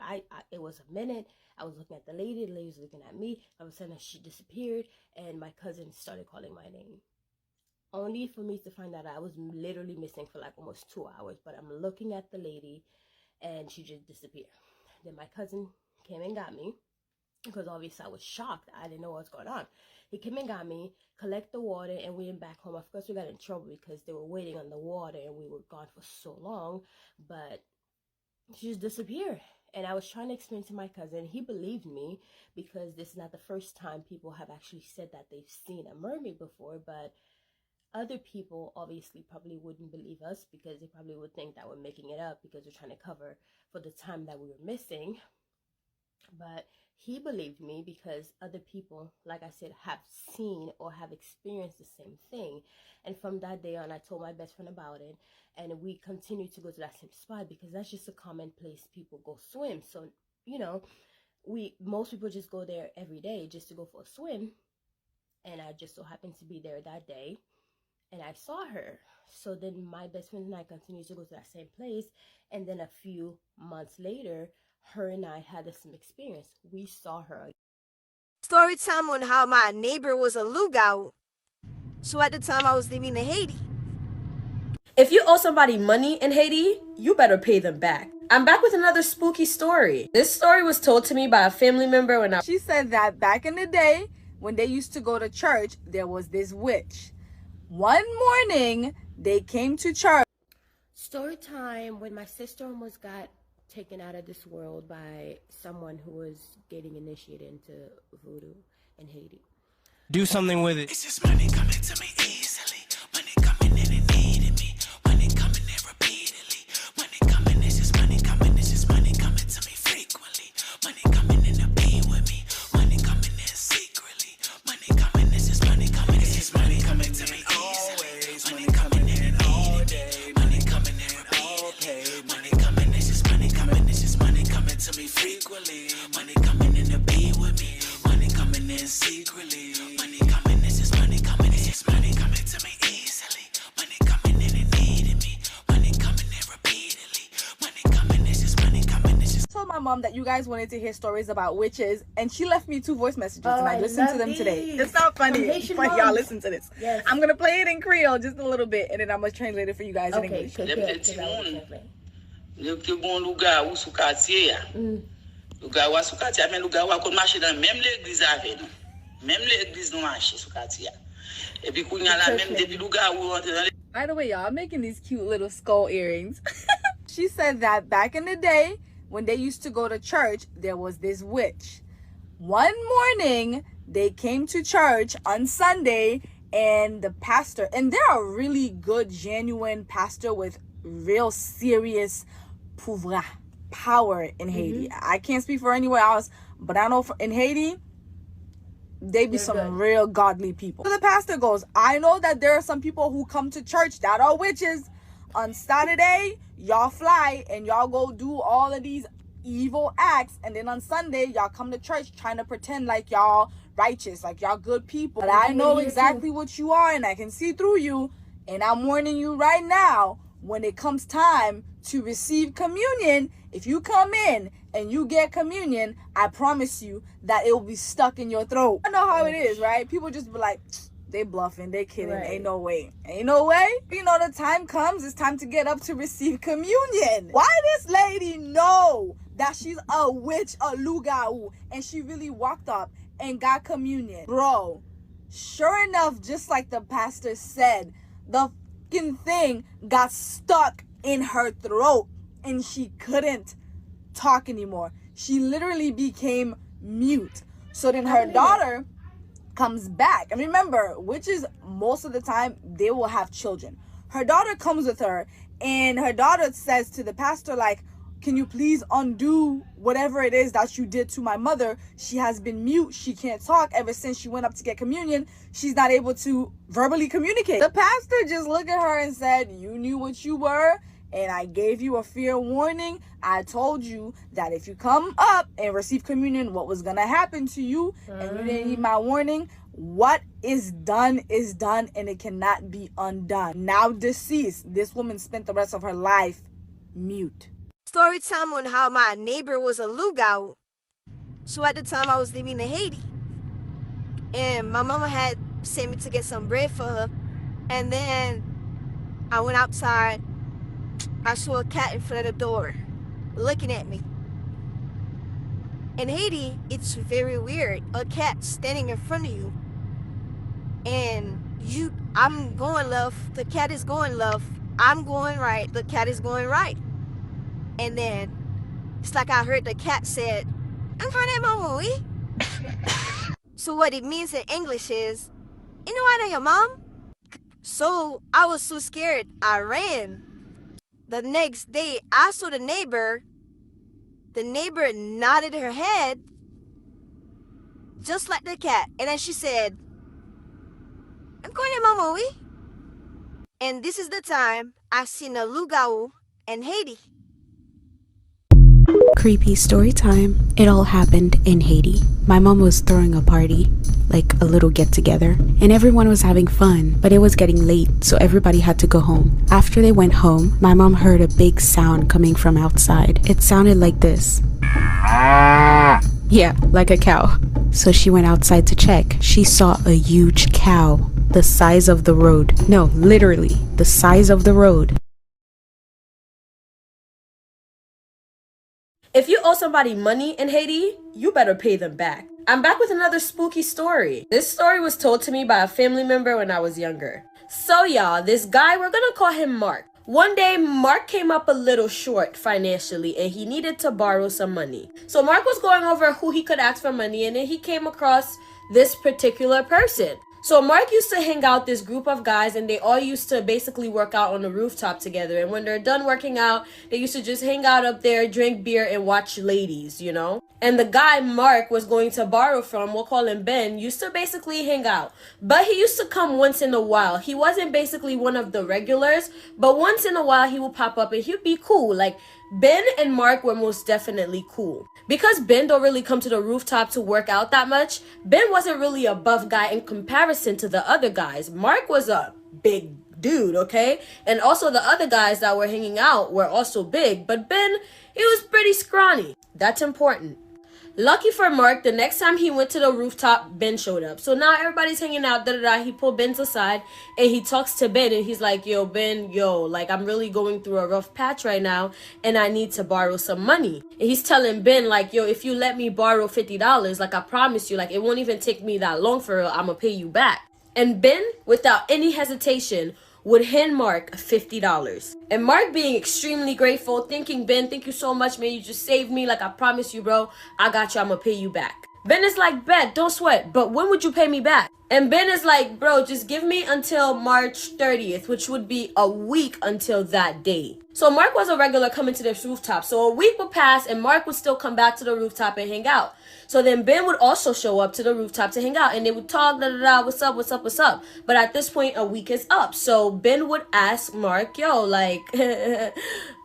[SPEAKER 2] It was a minute. I was looking at the lady was looking at me. All of a sudden she disappeared, and my cousin started calling my name, only for me to find out I was literally missing for like almost 2 hours. But I'm looking at the lady, and she just disappeared. Then my cousin came and got me, because obviously I was shocked. I didn't know what was going on. He came and got me, collect the water, and we went back home. Of course, we got in trouble because they were waiting on the water, and we were gone for so long. But she just disappeared. And I was trying to explain to my cousin. He believed me, because this is not the first time people have actually said that they've seen a mermaid before. But Other people obviously probably wouldn't believe us because they probably would think that we're making it up because we're trying to cover for the time that we were missing. But he believed me because other people, like I said, have seen or have experienced the same thing. And from that day on, I told my best friend about it, and we continued to go to that same spot because that's just a common place people go swim. So, you know, most people just go there every day just to go for a swim. And I just so happened to be there that day, and I saw her. So then my best friend and I continued to go to that same place. And then a few months later, her and I had the same experience. We saw her.
[SPEAKER 11] Story time on how my neighbor was a lookout. So at the time I was living in Haiti.
[SPEAKER 2] If you owe somebody money in Haiti, you better pay them back. I'm back with another spooky story. This story was told to me by a family member when
[SPEAKER 4] She said that back in the day, when they used to go to church, there was this witch. One morning, they came to church.
[SPEAKER 2] Story time when my sister almost got taken out of this world by someone who was getting initiated into voodoo in Haiti.
[SPEAKER 12] Do something with it.
[SPEAKER 13] It's just money coming to me easily. Money coming in and needing me. Money coming in repeatedly. Money coming, it's just money coming. It's just money coming to me frequently. Money coming in to be with me. Money coming in secretly. Money coming, it's just money coming. It's just money coming to me easily. Money coming in and all day. Money coming in repeatedly. Money coming, it's just money coming. It's just money coming to me frequently. Money coming in to be with me. Money coming in secretly. Money coming, it's just money coming. It's just money coming to me easily. Money coming in and needing me. Money coming in repeatedly. Money coming, it's just money coming. It's just.
[SPEAKER 4] I told my mom that you guys wanted to hear stories about witches, and she left me 2 voice messages, and I listened to them today. It's not funny, but y'all listen to this.
[SPEAKER 2] Yes.
[SPEAKER 4] I'm gonna play it in Creole just a little bit, and then I'm gonna translate it for you guys in English. By the way, y'all, I'm making these cute little skull earrings. She said that back in the day, when they used to go to church, there was this witch. One morning, they came to church on Sunday, and the pastor, and they're a really good, genuine pastor with real serious power in Haiti. I can't speak for anywhere else, but I know in Haiti, they be some real godly people. So the pastor goes, I know that there are some people who come to church that are witches. On Saturday, y'all fly and y'all go do all of these evil acts, and then on Sunday, y'all come to church trying to pretend like y'all righteous, like y'all good people. But I know exactly what you are, and I can see through you, and I'm warning you right now, when it comes time to receive communion, if you come in and you get communion, I promise you that it will be stuck in your throat. I know how it is, right? People just be like, they bluffing, they kidding, ain't no way. Ain't no way. You know, the time comes, it's time to get up to receive communion. Why this lady know that she's a witch, a lugau, and she really walked up and got communion? Bro, sure enough, just like the pastor said, the fucking thing got stuck in her throat and she couldn't talk anymore. She literally became mute. So then her daughter comes back, and remember, witches most of the time they will have children. Her daughter comes with her, and her daughter says to the pastor, like, can you please undo whatever it is that you did to my mother? She has been mute, she can't talk ever since she went up to get communion. She's not able to verbally communicate. The pastor just looked at her and said, you knew what you were, and I gave you a fair warning. I told you that if you come up and receive communion, what was gonna happen to you, and you didn't heed my warning. What is done, and it cannot be undone. Now deceased, this woman spent the rest of her life mute.
[SPEAKER 11] Story time on how my neighbor was a lookout. So at the time I was living in Haiti, and my mama had sent me to get some bread for her, and then I went outside. I saw a cat in front of the door looking at me. In Haiti, it's very weird. A cat standing in front of you, and I'm going left, the cat is going left, I'm going right, the cat is going right. And then it's like I heard the cat said, "I'm trying to my." So what it means in English is, you know, I know your mom. So I was so scared, I ran. The next day, I saw the neighbor. The neighbor nodded her head, just like the cat. And then she said, I'm going to Mama we. And this is the time I seen a lugao in Haiti.
[SPEAKER 14] Creepy story time. It all happened in Haiti. My mom was throwing a party, like a little get together, and everyone was having fun, but it was getting late, so everybody had to go home. After they went home, my mom heard a big sound coming from outside. It sounded like this. Yeah, like a cow. So she went outside to check. She saw a huge cow, the size of the road. No, literally, the size of the road.
[SPEAKER 2] If you owe somebody money in Haiti, you better pay them back. I'm back with another spooky story. This story was told to me by a family member when I was younger. So y'all, this guy, we're gonna call him Mark. One day, Mark came up a little short financially and he needed to borrow some money. So Mark was going over who he could ask for money and then he came across this particular person. So Mark used to hang out this group of guys and they all used to basically work out on the rooftop together. And when they're done working out, they used to just hang out up there, drink beer and watch ladies, you know? And the guy Mark was going to borrow from, we'll call him Ben, used to basically hang out. But he used to come once in a while. He wasn't basically one of the regulars, but once in a while he would pop up and he'd be cool. Like, Ben and Mark were most definitely cool. Because Ben don't really come to the rooftop to work out that much, Ben wasn't really a buff guy in comparison to the other guys. Mark was a big dude, okay? And also the other guys that were hanging out were also big, but Ben, he was pretty scrawny. That's important. Lucky for Mark, the next time he went to the rooftop, Ben showed up. So now everybody's hanging out, He pulled Ben aside and he talks to Ben and he's like, yo, Ben, like I'm really going through a rough patch right now and I need to borrow some money. And he's telling Ben like, yo, if you let me borrow $50, like I promise you, like it won't even take me that long for real, I'm gonna pay you back. And Ben, without any hesitation, would hand Mark $50. And Mark being extremely grateful, thinking, Ben, thank you so much, man. You just saved me. Like, I promise you, bro. I got you. I'm going to pay you back. Ben is like, bet, don't sweat. But when would you pay me back? And Ben is like, bro, just give me until March 30th, which would be a week until that day. So Mark was a regular coming to this rooftop. So a week would pass and Mark would still come back to the rooftop and hang out. So then Ben would also show up to the rooftop to hang out and they would talk, what's up, what's up, what's up. But at this point, a week is up. So Ben would ask Mark, yo, like,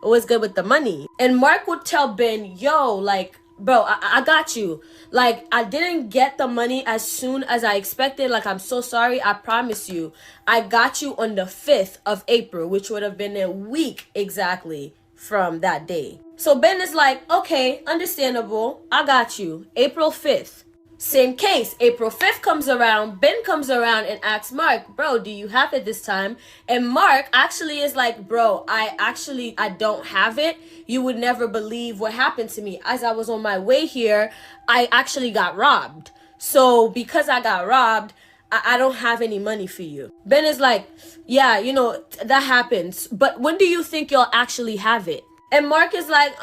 [SPEAKER 2] what's good with the money? And Mark would tell Ben, yo, like, bro, I got you. Like, I didn't get the money as soon as I expected. Like, I'm so sorry. I promise you. I got you on the 5th of April, which would have been a week exactly from that day. So Ben is like, okay, understandable. I got you. April 5th. Same case. April 5th comes around. Ben comes around and asks Mark, bro, do you have it this time? And Mark actually is like, bro, I don't have it. You would never believe what happened to me. As I was on my way here, I actually got robbed. So because I got robbed, I don't have any money for you. Ben is like, yeah, that happens. But when do you think you'll actually have it? And Mark is like,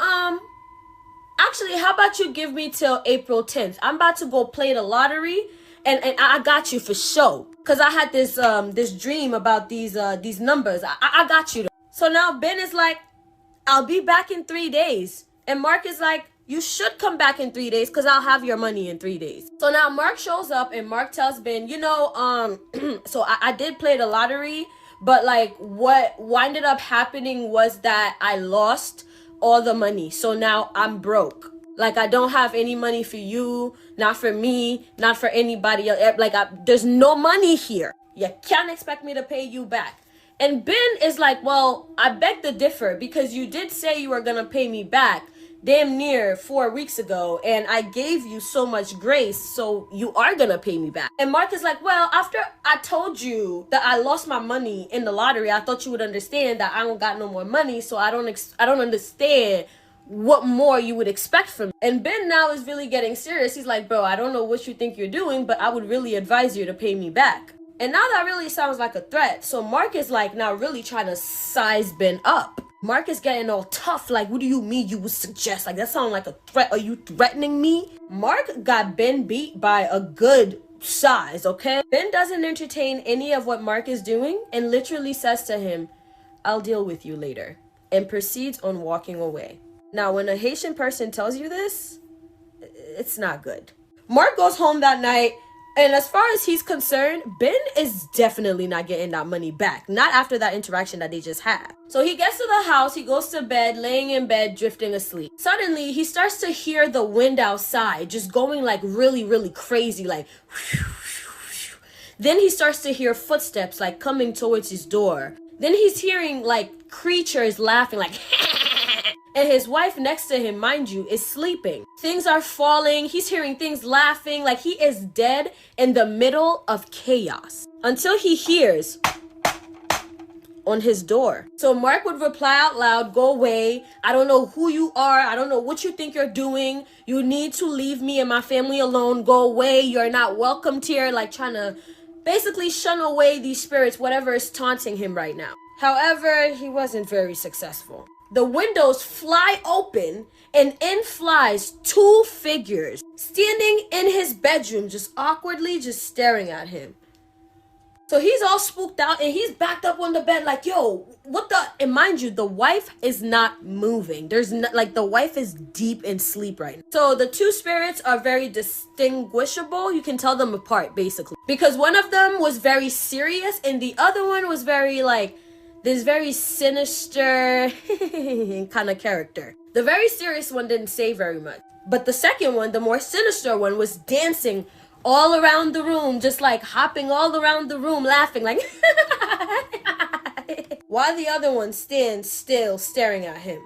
[SPEAKER 2] actually, how about you give me till April 10th? I'm about to go play the lottery and I got you for sure. Cause I had this dream about these numbers. I got you. So now Ben is like, I'll be back in 3 days. And Mark is like, you should come back in 3 days because I'll have your money in 3 days. So now Mark shows up and Mark tells Ben, so I did play the lottery, but like what ended up happening was that I lost all the money. So now I'm broke. Like I don't have any money for you, not for me, not for anybody else. Like there's no money here. You can't expect me to pay you back. And Ben is like, well, I beg to differ because you did say you were going to pay me back damn near 4 weeks ago and I gave you so much grace, so you are going to pay me back. And Mark is like, well, after I told you that I lost my money in the lottery, I thought you would understand that I don't got no more money, so I don't understand what more you would expect from me. And Ben now is really getting serious. He's like, bro, I don't know what you think you're doing, but I would really advise you to pay me back. And now that really sounds like a threat. So Mark is like now really trying to size Ben up. Mark is getting all tough. Like, what do you mean you would suggest? Like, that sounds like a threat. Are you threatening me? Mark got Ben beat by a good size, okay? Ben doesn't entertain any of what Mark is doing and literally says to him, I'll deal with you later, and proceeds on walking away. Now, when a Haitian person tells you this, it's not good. Mark goes home that night, and as far as he's concerned, Ben is definitely not getting that money back. Not after that interaction that they just had. So he gets to the house, he goes to bed, laying in bed, drifting asleep. Suddenly, he starts to hear the wind outside just going like really, really crazy, like then he starts to hear footsteps like coming towards his door. Then he's hearing like creatures laughing like and his wife next to him, mind you, is sleeping. Things are falling. He's hearing things laughing like he is dead in the middle of chaos. Until he hears on his door. So Mark would reply out loud, go away. I don't know who you are. I don't know what you think you're doing. You need to leave me and my family alone. Go away. You're not welcomed here. Like trying to basically shun away these spirits, whatever is taunting him right now. However, he wasn't very successful. The windows fly open and in flies two figures standing in his bedroom, just awkwardly just staring at him. So he's all spooked out and he's backed up on the bed like, yo, what the? And mind you, the wife is not moving. There's not, like, the wife is deep in sleep right now. So the two spirits are very distinguishable. You can tell them apart, basically. Because one of them was very serious and the other one was very, like, this very sinister kind of character. The very serious one didn't say very much. But the second one, the more sinister one, was dancing all around the room, just like hopping all around the room, laughing like while the other one stands still staring at him.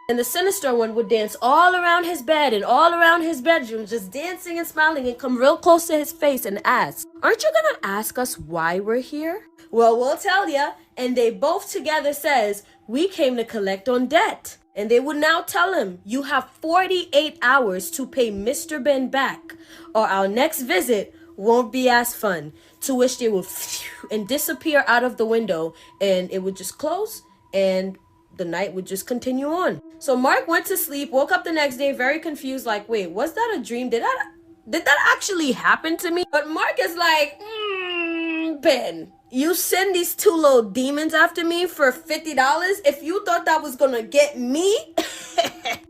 [SPEAKER 2] And the sinister one would dance all around his bed and all around his bedroom, just dancing and smiling and come real close to his face and ask, aren't you gonna ask us why we're here? Well, we'll tell ya. And they both together says, we came to collect on debt. And they would now tell him, you have 48 hours to pay Mr. Ben back, or our next visit won't be as fun. To which they would and disappear out of the window, and it would just close, and the night would just continue on. So Mark went to sleep, woke up the next day very confused, like, wait, was that a dream? Did that actually happen to me? But Mark is like, Ben, you send these two little demons after me for $50? If you thought that was gonna get me,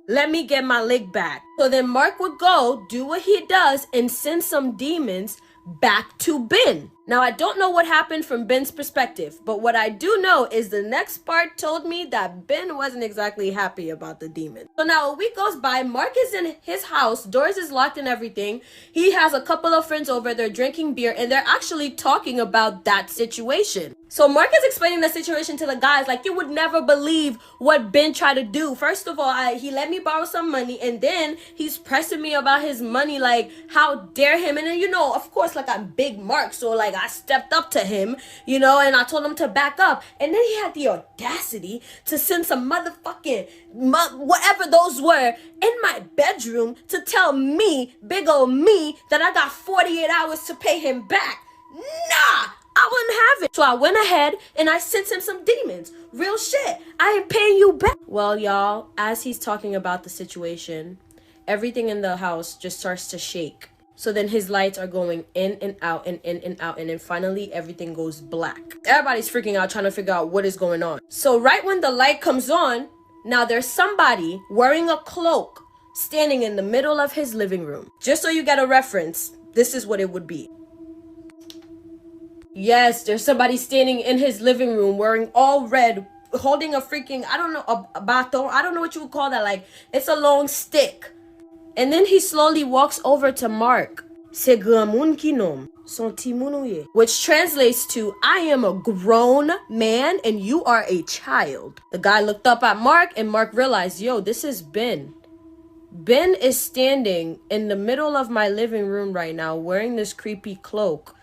[SPEAKER 2] let me get my leg back. So then Mark would go, do what he does, and send some demons back to Ben. Now, I don't know what happened from Ben's perspective, but what I do know is the next part told me that Ben wasn't exactly happy about the demon. So now a week goes by, Mark is in his house, doors is locked and everything. He has a couple of friends over, they're drinking beer, and they're actually talking about that situation. So Mark is explaining the situation to the guys like, you would never believe what Ben tried to do. First of all, he let me borrow some money, and then he's pressing me about his money, like, how dare him? And then, you know, of course, like, I'm Big Mark, so like I stepped up to him, you know, and I told him to back up. And then he had the audacity to send some motherfucking whatever those were in my bedroom to tell me, big old me, that I got 48 hours to pay him back. Nah, I wouldn't have it. So I went ahead and I sent him some demons. Real shit. I ain't paying you back. Well, y'all, as he's talking about the situation, everything in the house just starts to shake. So then his lights are going in and out and in and out. And then finally everything goes black. Everybody's freaking out trying to figure out what is going on. So right when the light comes on, now there's somebody wearing a cloak standing in the middle of his living room. Just so you get a reference, this is what it would be. Yes, there's somebody standing in his living room wearing all red, holding a freaking, I don't know, a baton. I don't know what you would call that. Like, it's a long stick. And then he slowly walks over to Mark. Which translates to, I am a grown man and you are a child. The guy looked up at Mark and Mark realized, yo, this is Ben. Ben is standing in the middle of my living room right now wearing this creepy cloak.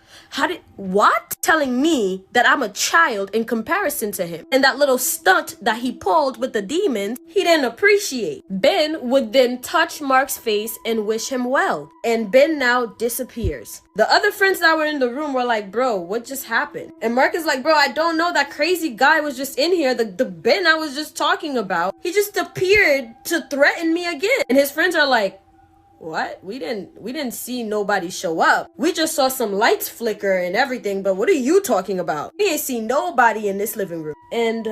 [SPEAKER 2] What? Telling me that I'm a child in comparison to him. And that little stunt that he pulled with the demons, he didn't appreciate. Ben would then touch Mark's face and wish him well. And Ben now disappears. The other friends that were in the room were like, bro, what just happened? And Mark is like, bro, I don't know. That crazy guy was just in here. The Ben I was just talking about, he just appeared to threaten me again. And his friends are like, What? We didn't see nobody show up. We just saw some lights flicker and everything, but what are you talking about? We ain't seen nobody in this living room. And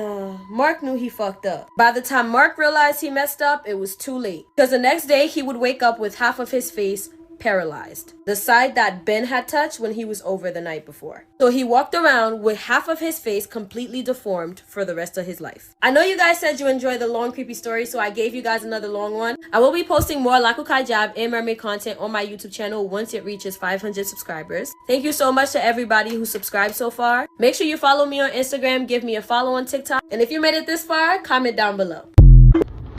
[SPEAKER 2] Mark knew he fucked up. By the time Mark realized he messed up, it was too late. Because the next day he would wake up with half of his face paralyzed. The side that Ben had touched when he was over the night before. So he walked around with half of his face completely deformed for the rest of his life. I know you guys said you enjoyed the long creepy story, so I gave you guys another long one. I will be posting more Lakukai Jab and mermaid content on my YouTube channel once it reaches 500 subscribers. Thank you so much to everybody who subscribed so far. Make sure you follow me on Instagram, give me a follow on TikTok, and if you made it this far, comment down below.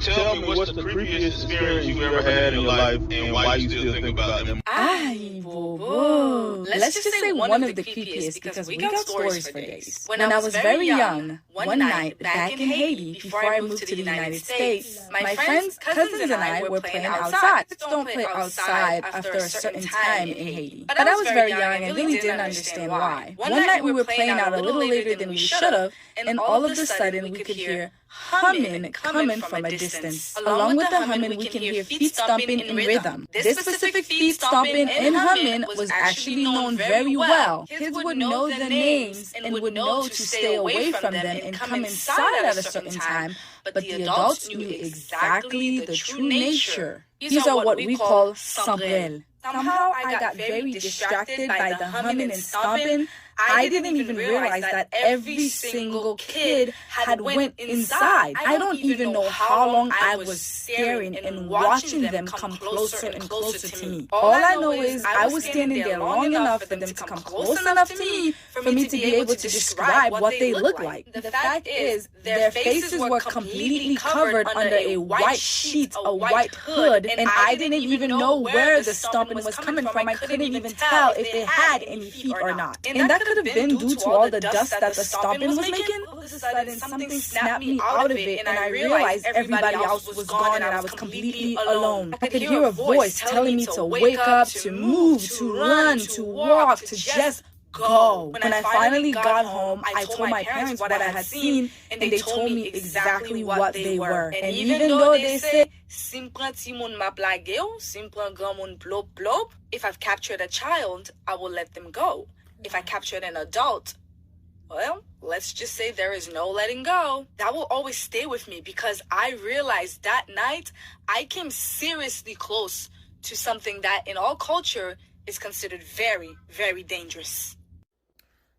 [SPEAKER 15] Tell me what's the creepiest experience you ever had in your life and why you still think about them.
[SPEAKER 16] Ay, bobo. Let's just say one of the creepiest because we got stories for days. When I was very young, one night back in Haiti, before I moved to the United States, my friends, cousins, and I were playing outside. Kids don't play outside after a certain time in Haiti. But I was very young and really didn't understand why. One night we were playing out a little later than we should have, and all of a sudden we could hear humming coming from a distance. Along with the humming, we can hear feet stomping in rhythm. This specific feet stomping and humming was actually known very well. Kids would know the names and would know to stay away from them and come inside at a certain time, but the adults knew exactly the true nature. These are what we call sombrelles. Somehow I got very distracted by the humming and stomping. I didn't even realize that every single kid had went inside. I don't even know how long I was staring and watching them come closer and closer to me. All I know is I was standing there long enough for them to come close enough to me for me to be able to describe what they look like. The fact is, their faces were completely covered under a white sheet, a white hood, and I didn't even know where the stomping was coming from. I couldn't even tell if they had any feet or not. And that could have been due to all the dust that the stomping was making. All of a sudden, something snapped me out of it, and I realized everybody else was gone and I was completely alone. I could hear a voice telling me to wake up, to move, to run, to walk, to just go. When I finally got home, I told my parents what I had seen, and they told me exactly what they were. And even though they say, if I've captured a child, I will let them go. If I captured an adult, well, let's just say there is no letting go. That will always stay with me because I realized that night I came seriously close to something that in all culture is considered very, very dangerous.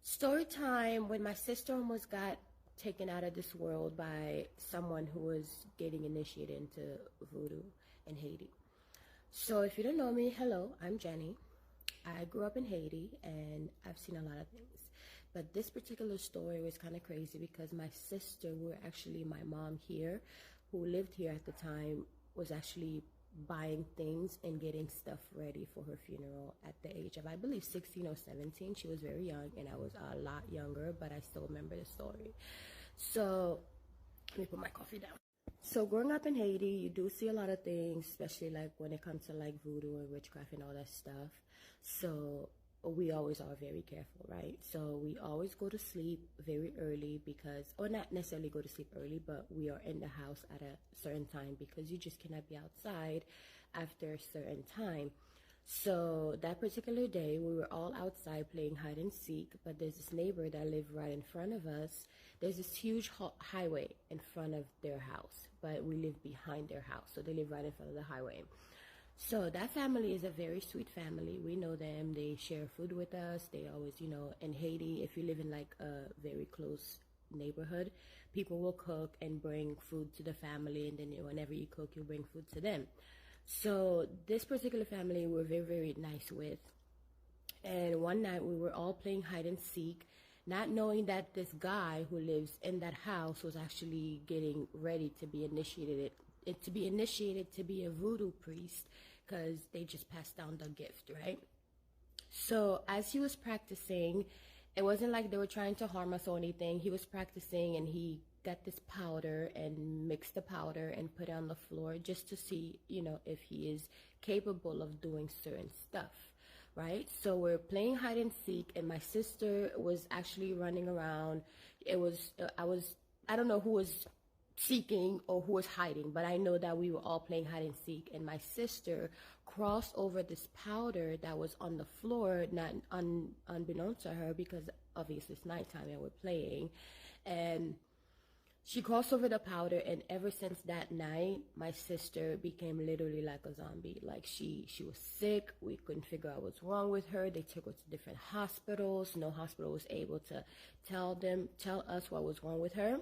[SPEAKER 17] Story time when my sister almost got taken out of this world by someone who was getting initiated into voodoo in Haiti. So if you don't know me, hello, I'm Jenny. I grew up in Haiti and I've seen a lot of things. But this particular story was kind of crazy because my sister, my mom here, who lived here at the time, was actually buying things and getting stuff ready for her funeral at the age of, I believe, 16 or 17. She was very young and I was a lot younger, but I still remember the story. So let me put my coffee down. So growing up in Haiti, you do see a lot of things, especially like when it comes to like voodoo and witchcraft and all that stuff. So we always are very careful, right? So we always go to sleep very early because, or not necessarily go to sleep early, but we are in the house at a certain time because you just cannot be outside after a certain time. So that particular day, we were all outside playing hide and seek, but there's this neighbor that lived right in front of us. There's this huge highway in front of their house, but we live behind their house. So they live right in front of the highway. So that family is a very sweet family. We know them. They share food with us. They always, in Haiti, if you live in like a very close neighborhood, people will cook and bring food to the family. And then whenever you cook, you bring food to them. So this particular family we're very, very nice with. And one night we were all playing hide and seek, not knowing that this guy who lives in that house was actually getting ready to be initiated to be a voodoo priest because they just passed down the gift, right? So as he was practicing, it wasn't like they were trying to harm us or anything. He was practicing and he got this powder and mixed the powder and put it on the floor just to see, if he is capable of doing certain stuff, right? So we're playing hide and seek and my sister was actually running around. I don't know who was seeking or who was hiding, but I know that we were all playing hide and seek and my sister crossed over this powder that was on the floor, not unbeknownst to her, because obviously it's nighttime and we're playing. And she crossed over the powder, and ever since that night, my sister became literally like a zombie. Like she was sick. We couldn't figure out what's wrong with her. They took her to different hospitals. No hospital was able to tell us what was wrong with her.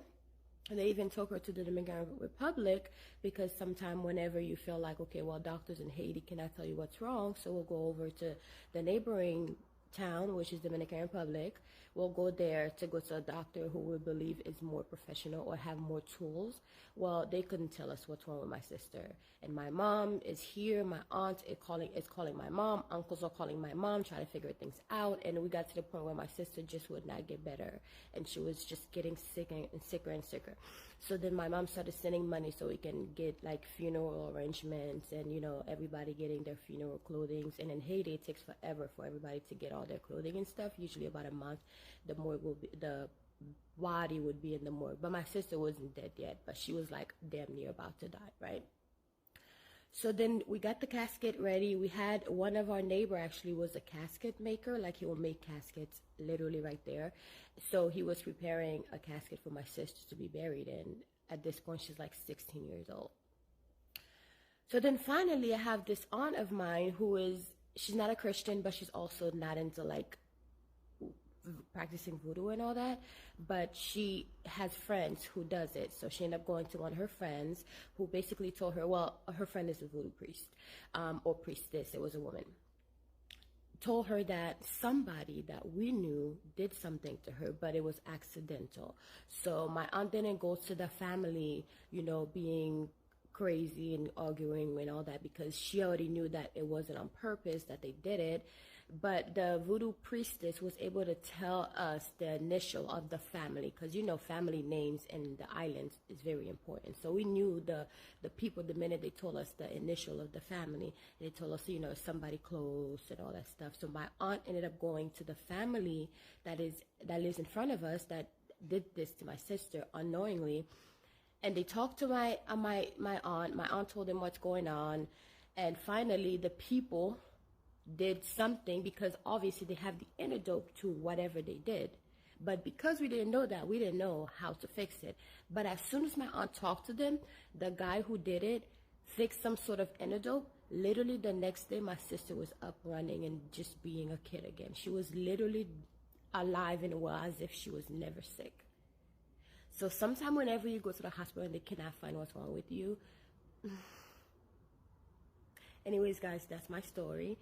[SPEAKER 17] And they even took her to the Dominican Republic, because sometime whenever you feel like, okay, well, doctors in Haiti cannot tell you what's wrong, so we'll go over to the neighboring town, which is Dominican Republic. We'll go there to go to a doctor who we believe is more professional or have more tools. Well, they couldn't tell us what's wrong with my sister. And my mom is here. My aunt is calling my mom. Uncles are calling my mom, trying to figure things out. And we got to the point where my sister just would not get better. And she was just getting sicker and sicker and sicker. So then my mom started sending money so we can get like funeral arrangements and, you know, everybody getting their funeral clothing. And in Haiti, it takes forever for everybody to get all their clothing and stuff. Usually about a month, the body would be in the morgue. But my sister wasn't dead yet, but she was like damn near about to die, right? So then we got the casket ready. We had one of our neighbor actually was a casket maker. Like he will make caskets literally right there. So he was preparing a casket for my sister to be buried in. At this point, she's like 16 years old. So then finally I have this aunt of mine she's not a Christian, but she's also not into like practicing voodoo and all that, but she has friends who does it. So she ended up going to one of her friends who basically told her, well, her friend is a voodoo priest or priestess, it was a woman, told her that somebody that we knew did something to her, but it was accidental. So my aunt didn't go to the family, you know, being crazy and arguing and all that, because she already knew that it wasn't on purpose that they did it. But the voodoo priestess was able to tell us the initial of the family, because, you know, family names in the islands is very important. So we knew the people the minute they told us the initial of the family. They told us, you know, somebody close and all that stuff. So my aunt ended up going to the family that lives in front of us that did this to my sister unknowingly. And they talked to my aunt. My aunt told them what's going on. And finally, the people did something, because obviously they have the antidote to whatever they did. But because we didn't know that, we didn't know how to fix it. But as soon as my aunt talked to them, the guy who did it fixed some sort of antidote. Literally the next day, my sister was up running and just being a kid again. She was literally alive and well, as if she was never sick. So sometime whenever you go to the hospital and they cannot find what's wrong with you. Anyways, guys, that's my story.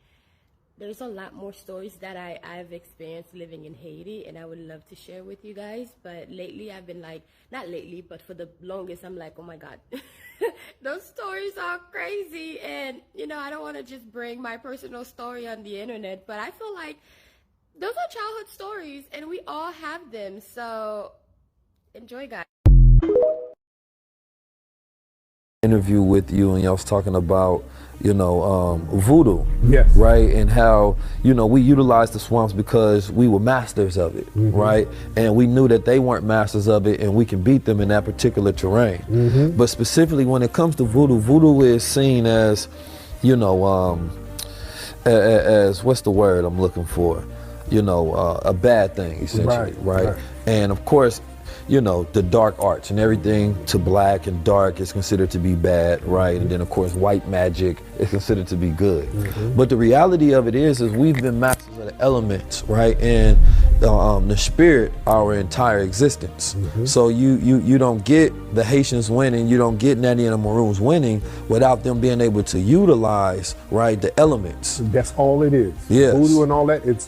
[SPEAKER 17] There's a lot more stories that I've experienced living in Haiti, and I would love to share with you guys. But lately, I've been like, not lately, but for the longest, I'm like, oh my God, those stories are crazy. And, you know, I don't want to just bring my personal story on the internet, but I feel like those are childhood stories, and we all have them. So enjoy, guys.
[SPEAKER 18] Interview with you, and y'all was talking about, you know, voodoo,
[SPEAKER 19] yes,
[SPEAKER 18] right, and how, you know, we utilized the swamps because we were masters of it, right, and we knew that they weren't masters of it, and we can beat them in that particular terrain. But specifically when it comes to voodoo, voodoo is seen as, you know, as what's the word I'm looking for, you know, a bad thing, essentially, right? And of course, you know, the dark arts and everything to black and dark is considered to be bad, right? And then of course white magic is considered to be good. But the reality of it is we've been masters of the elements, right? And the spirit our entire existence. So you don't get the Haitians winning, you don't get Natty and the Maroons winning without them being able to utilize, right, the elements.
[SPEAKER 19] That's all it is.
[SPEAKER 18] Yes.
[SPEAKER 19] Voodoo and all that, it's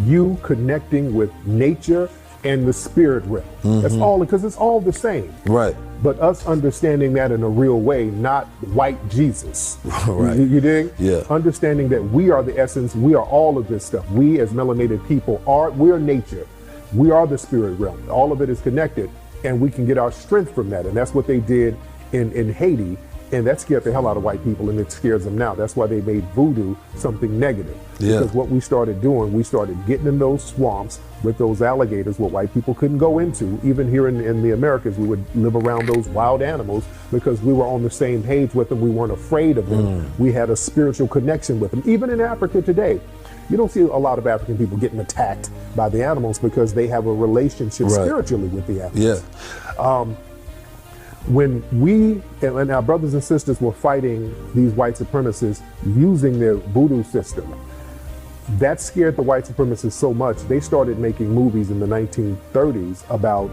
[SPEAKER 19] you connecting with nature and the spirit realm. That's all, because it's all the same.
[SPEAKER 18] Right.
[SPEAKER 19] But us understanding that in a real way, not white Jesus.
[SPEAKER 18] Right.
[SPEAKER 19] You dig?
[SPEAKER 18] Yeah.
[SPEAKER 19] Understanding that we are the essence, we are all of this stuff. We as melanated people we are nature. We are the spirit realm. All of it is connected, and we can get our strength from that. And that's what they did in Haiti. And that scared the hell out of white people, and it scares them now. That's why they made voodoo something negative.
[SPEAKER 18] Yeah.
[SPEAKER 19] Because what we started doing, we started getting in those swamps with those alligators what white people couldn't go into. Even here in the Americas, we would live around those wild animals because we were on the same page with them. We weren't afraid of them. We had a spiritual connection with them. Even in Africa today, you don't see a lot of African people getting attacked by the animals because they have a relationship spiritually with the animals.
[SPEAKER 18] Yeah.
[SPEAKER 19] When we and our brothers and sisters were fighting these white supremacists using their voodoo system, that scared the white supremacists so much, they started making movies in the 1930s about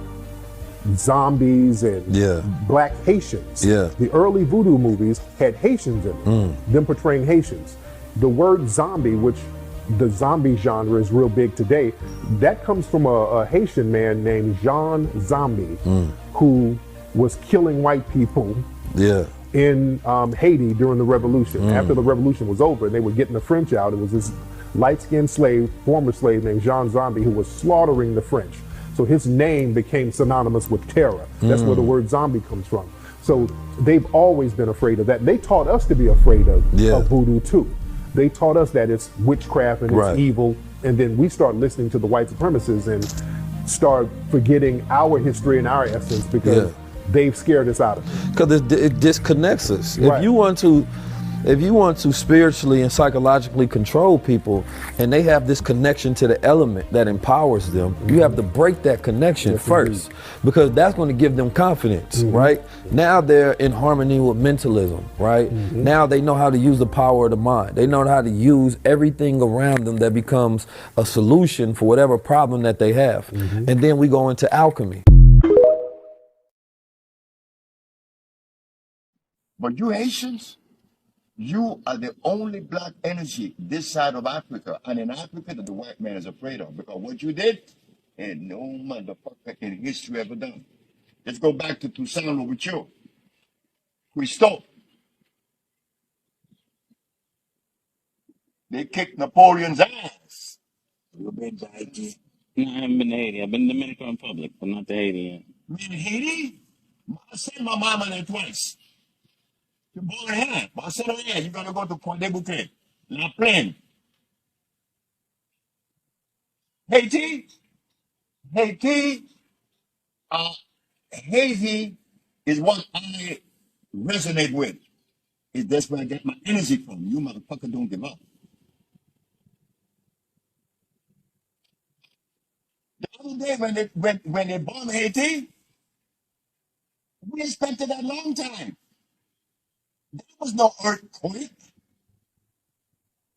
[SPEAKER 19] zombies and black Haitians.
[SPEAKER 18] Yeah.
[SPEAKER 19] The early voodoo movies had Haitians in them, them portraying Haitians. The word zombie, which the zombie genre is real big today, that comes from a Haitian man named Jean Zombie, who was killing white people in Haiti during the revolution. After the revolution was over and they were getting the French out, it was this light-skinned slave, former slave named Jean Zombie, who was slaughtering the French. So his name became synonymous with terror. That's where the word zombie comes from. So they've always been afraid of that. And they taught us to be afraid of voodoo too. They taught us that it's witchcraft and it's evil. And then we start listening to the white supremacists and start forgetting our history and our essence because they've scared us out of it.
[SPEAKER 18] Because it disconnects us.
[SPEAKER 19] Right.
[SPEAKER 18] If you want to spiritually and psychologically control people and they have this connection to the element that empowers them, you have to break that connection first, because that's going to give them confidence, right? Now they're in harmony with mentalism, right? Now they know how to use the power of the mind. They know how to use everything around them that becomes a solution for whatever problem that they have. And then we go into alchemy.
[SPEAKER 20] But you Haitians, you are the only black energy this side of Africa, and in Africa that the white man is afraid of, because what you did, ain't no motherfucker in history ever done. Let's go back to Toussaint Louverture. Christophe. They kicked Napoleon's ass.
[SPEAKER 21] You've been to Haiti? No, I haven't been to Haiti. I've been to Dominican Republic, but not to Haiti yet.
[SPEAKER 20] Man, Haiti? I sent my mama there twice. You're born here. But I said, oh yeah, you gotta go to Point de Bouquet, La Plaine. Haiti? Haiti? Haiti is what I resonate with. That's where I get my energy from. You motherfucker don't give up. The other day when they bombed Haiti, we expected a long time. There was no earthquake.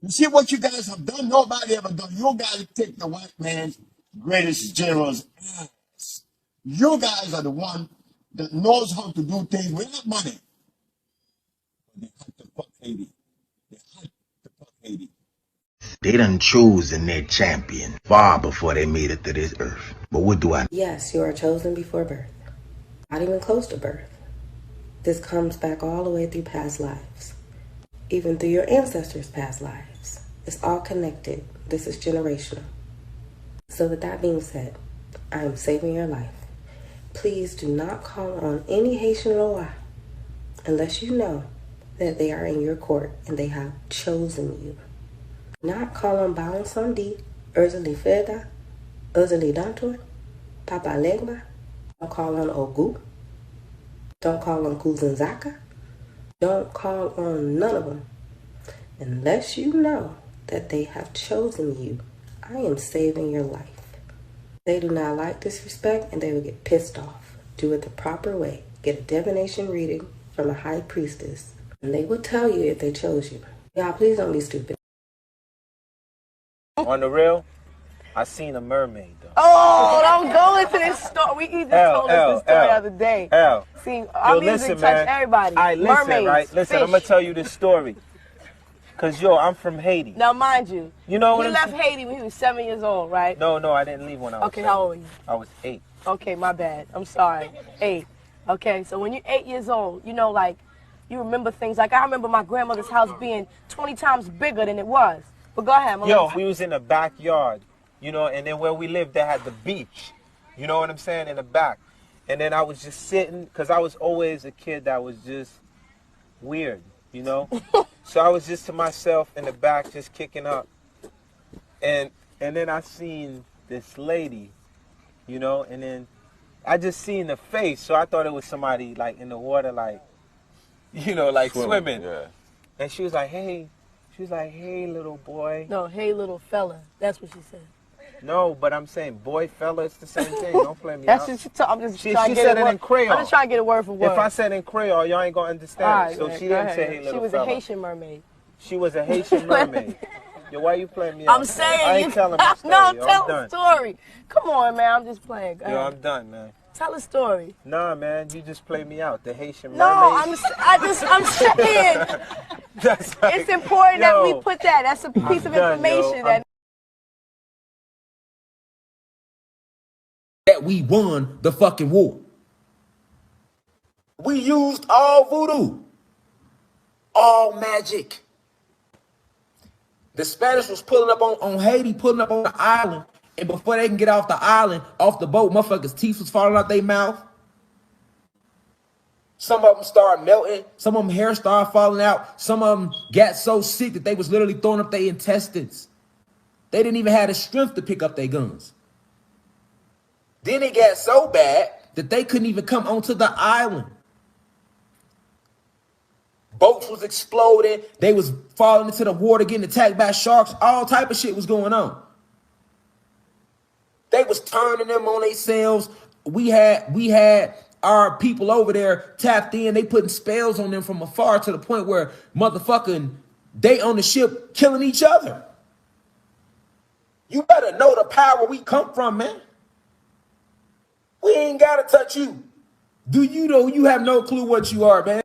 [SPEAKER 20] You see what you guys have done? Nobody ever done. You guys take the white man's greatest general's ass. You guys are the one that knows how to do things without money. They had to fuck Haiti. They had to fuck Haiti.
[SPEAKER 22] They done chosen their champion far before they made it to this earth. But what do I know?
[SPEAKER 2] Yes, you are chosen before birth. Not even close to birth. This comes back all the way through past lives. Even through your ancestors' past lives. It's all connected. This is generational. So with that being said, I am saving your life. Please do not call on any Haitian Loa unless you know that they are in your court and they have chosen you. Not call on Baon Sandi, Urzali Feda, Urzali Dantor, Papa Legba. Don't call on Ogu. Don't call on Kuzanzaka. Don't call on none of them unless you know that they have chosen you. I am saving your life. They do not like disrespect and they will get pissed off. Do it the proper way. Get a divination reading from a high priestess and they will tell you if they chose you. Y'all, please don't be stupid.
[SPEAKER 23] On the real, I seen a mermaid though.
[SPEAKER 24] Oh, don't go into this story. We even told us this story the other day. See, our music touched everybody.
[SPEAKER 23] All right, listen,
[SPEAKER 24] mermaids,
[SPEAKER 23] right? Listen,
[SPEAKER 24] fish.
[SPEAKER 23] I'm gonna tell you this story. Cause I'm from Haiti.
[SPEAKER 24] Now, mind you,
[SPEAKER 23] you know what
[SPEAKER 24] he left Haiti when he was 7 years old, right?
[SPEAKER 23] No, I didn't leave when I was
[SPEAKER 24] Okay,
[SPEAKER 23] 7.
[SPEAKER 24] how old were you?
[SPEAKER 23] I was 8.
[SPEAKER 24] Okay, my bad. I'm sorry. 8. Okay, so when you're 8 years old, you remember things. Like I remember my grandmother's house being 20 times bigger than it was. But go ahead, Melissa.
[SPEAKER 23] We was in the backyard, and then where we lived, they had the beach. You know what I'm saying? In the back. And then I was just sitting, because I was always a kid that was just weird, you know. So I was just to myself in the back, just kicking up, and then I seen this lady, you know, and then I just seen the face, so I thought it was somebody like in the water, like, you know, like swimming.
[SPEAKER 1] Yeah.
[SPEAKER 23] And she was like, hey, little boy.
[SPEAKER 24] No, hey, little fella. That's what she said.
[SPEAKER 23] No, but I'm saying boy, fella, it's the same thing. Don't play me
[SPEAKER 24] That's
[SPEAKER 23] out.
[SPEAKER 24] just, I'm just
[SPEAKER 23] She
[SPEAKER 24] trying to get
[SPEAKER 23] said
[SPEAKER 24] it
[SPEAKER 23] it in Creole.
[SPEAKER 24] I'm just trying to get a word for word.
[SPEAKER 23] If I said in Creole, y'all ain't gonna understand.
[SPEAKER 24] Right,
[SPEAKER 23] so
[SPEAKER 24] man,
[SPEAKER 23] she
[SPEAKER 24] go
[SPEAKER 23] didn't
[SPEAKER 24] ahead.
[SPEAKER 23] say hey, little
[SPEAKER 24] She was
[SPEAKER 23] fella.
[SPEAKER 24] a Haitian mermaid.
[SPEAKER 23] She was a Haitian mermaid. Yo, why you playing me out?
[SPEAKER 24] I'm saying
[SPEAKER 23] I ain't telling my story.
[SPEAKER 24] No, I'm
[SPEAKER 23] Yo,
[SPEAKER 24] telling
[SPEAKER 23] done.
[SPEAKER 24] a story. Come on, man. I'm just playing. Go
[SPEAKER 23] Yo,
[SPEAKER 24] ahead.
[SPEAKER 23] I'm done, man.
[SPEAKER 24] Tell a story.
[SPEAKER 23] Nah, man, you just played me out. The Haitian
[SPEAKER 24] No,
[SPEAKER 23] mermaid.
[SPEAKER 24] I'm saying
[SPEAKER 23] That's like,
[SPEAKER 24] it's important that we
[SPEAKER 23] yo,
[SPEAKER 24] put that. That's a piece of
[SPEAKER 23] done, yo.
[SPEAKER 24] information that.
[SPEAKER 3] That we won the fucking war. We used all voodoo, all magic. The Spanish was pulling up on Haiti, pulling up on the island, and before they can get off the island, off the boat, motherfuckers' teeth was falling out their mouth. Some of them started melting. Some of them hair started falling out. Some of them got so sick that they was literally throwing up their intestines. They didn't even have the strength to pick up their guns. Then it got so bad that they couldn't even come onto the island. Boats was exploding. They was falling into the water, getting attacked by sharks. All type of shit was going on. They was turning them on themselves. We had our people over there tapped in. They putting spells on them from afar to the point where motherfucking they on the ship killing each other. You better know the power we come from, man. We ain't gotta touch you. Do you know you have no clue what you are, man?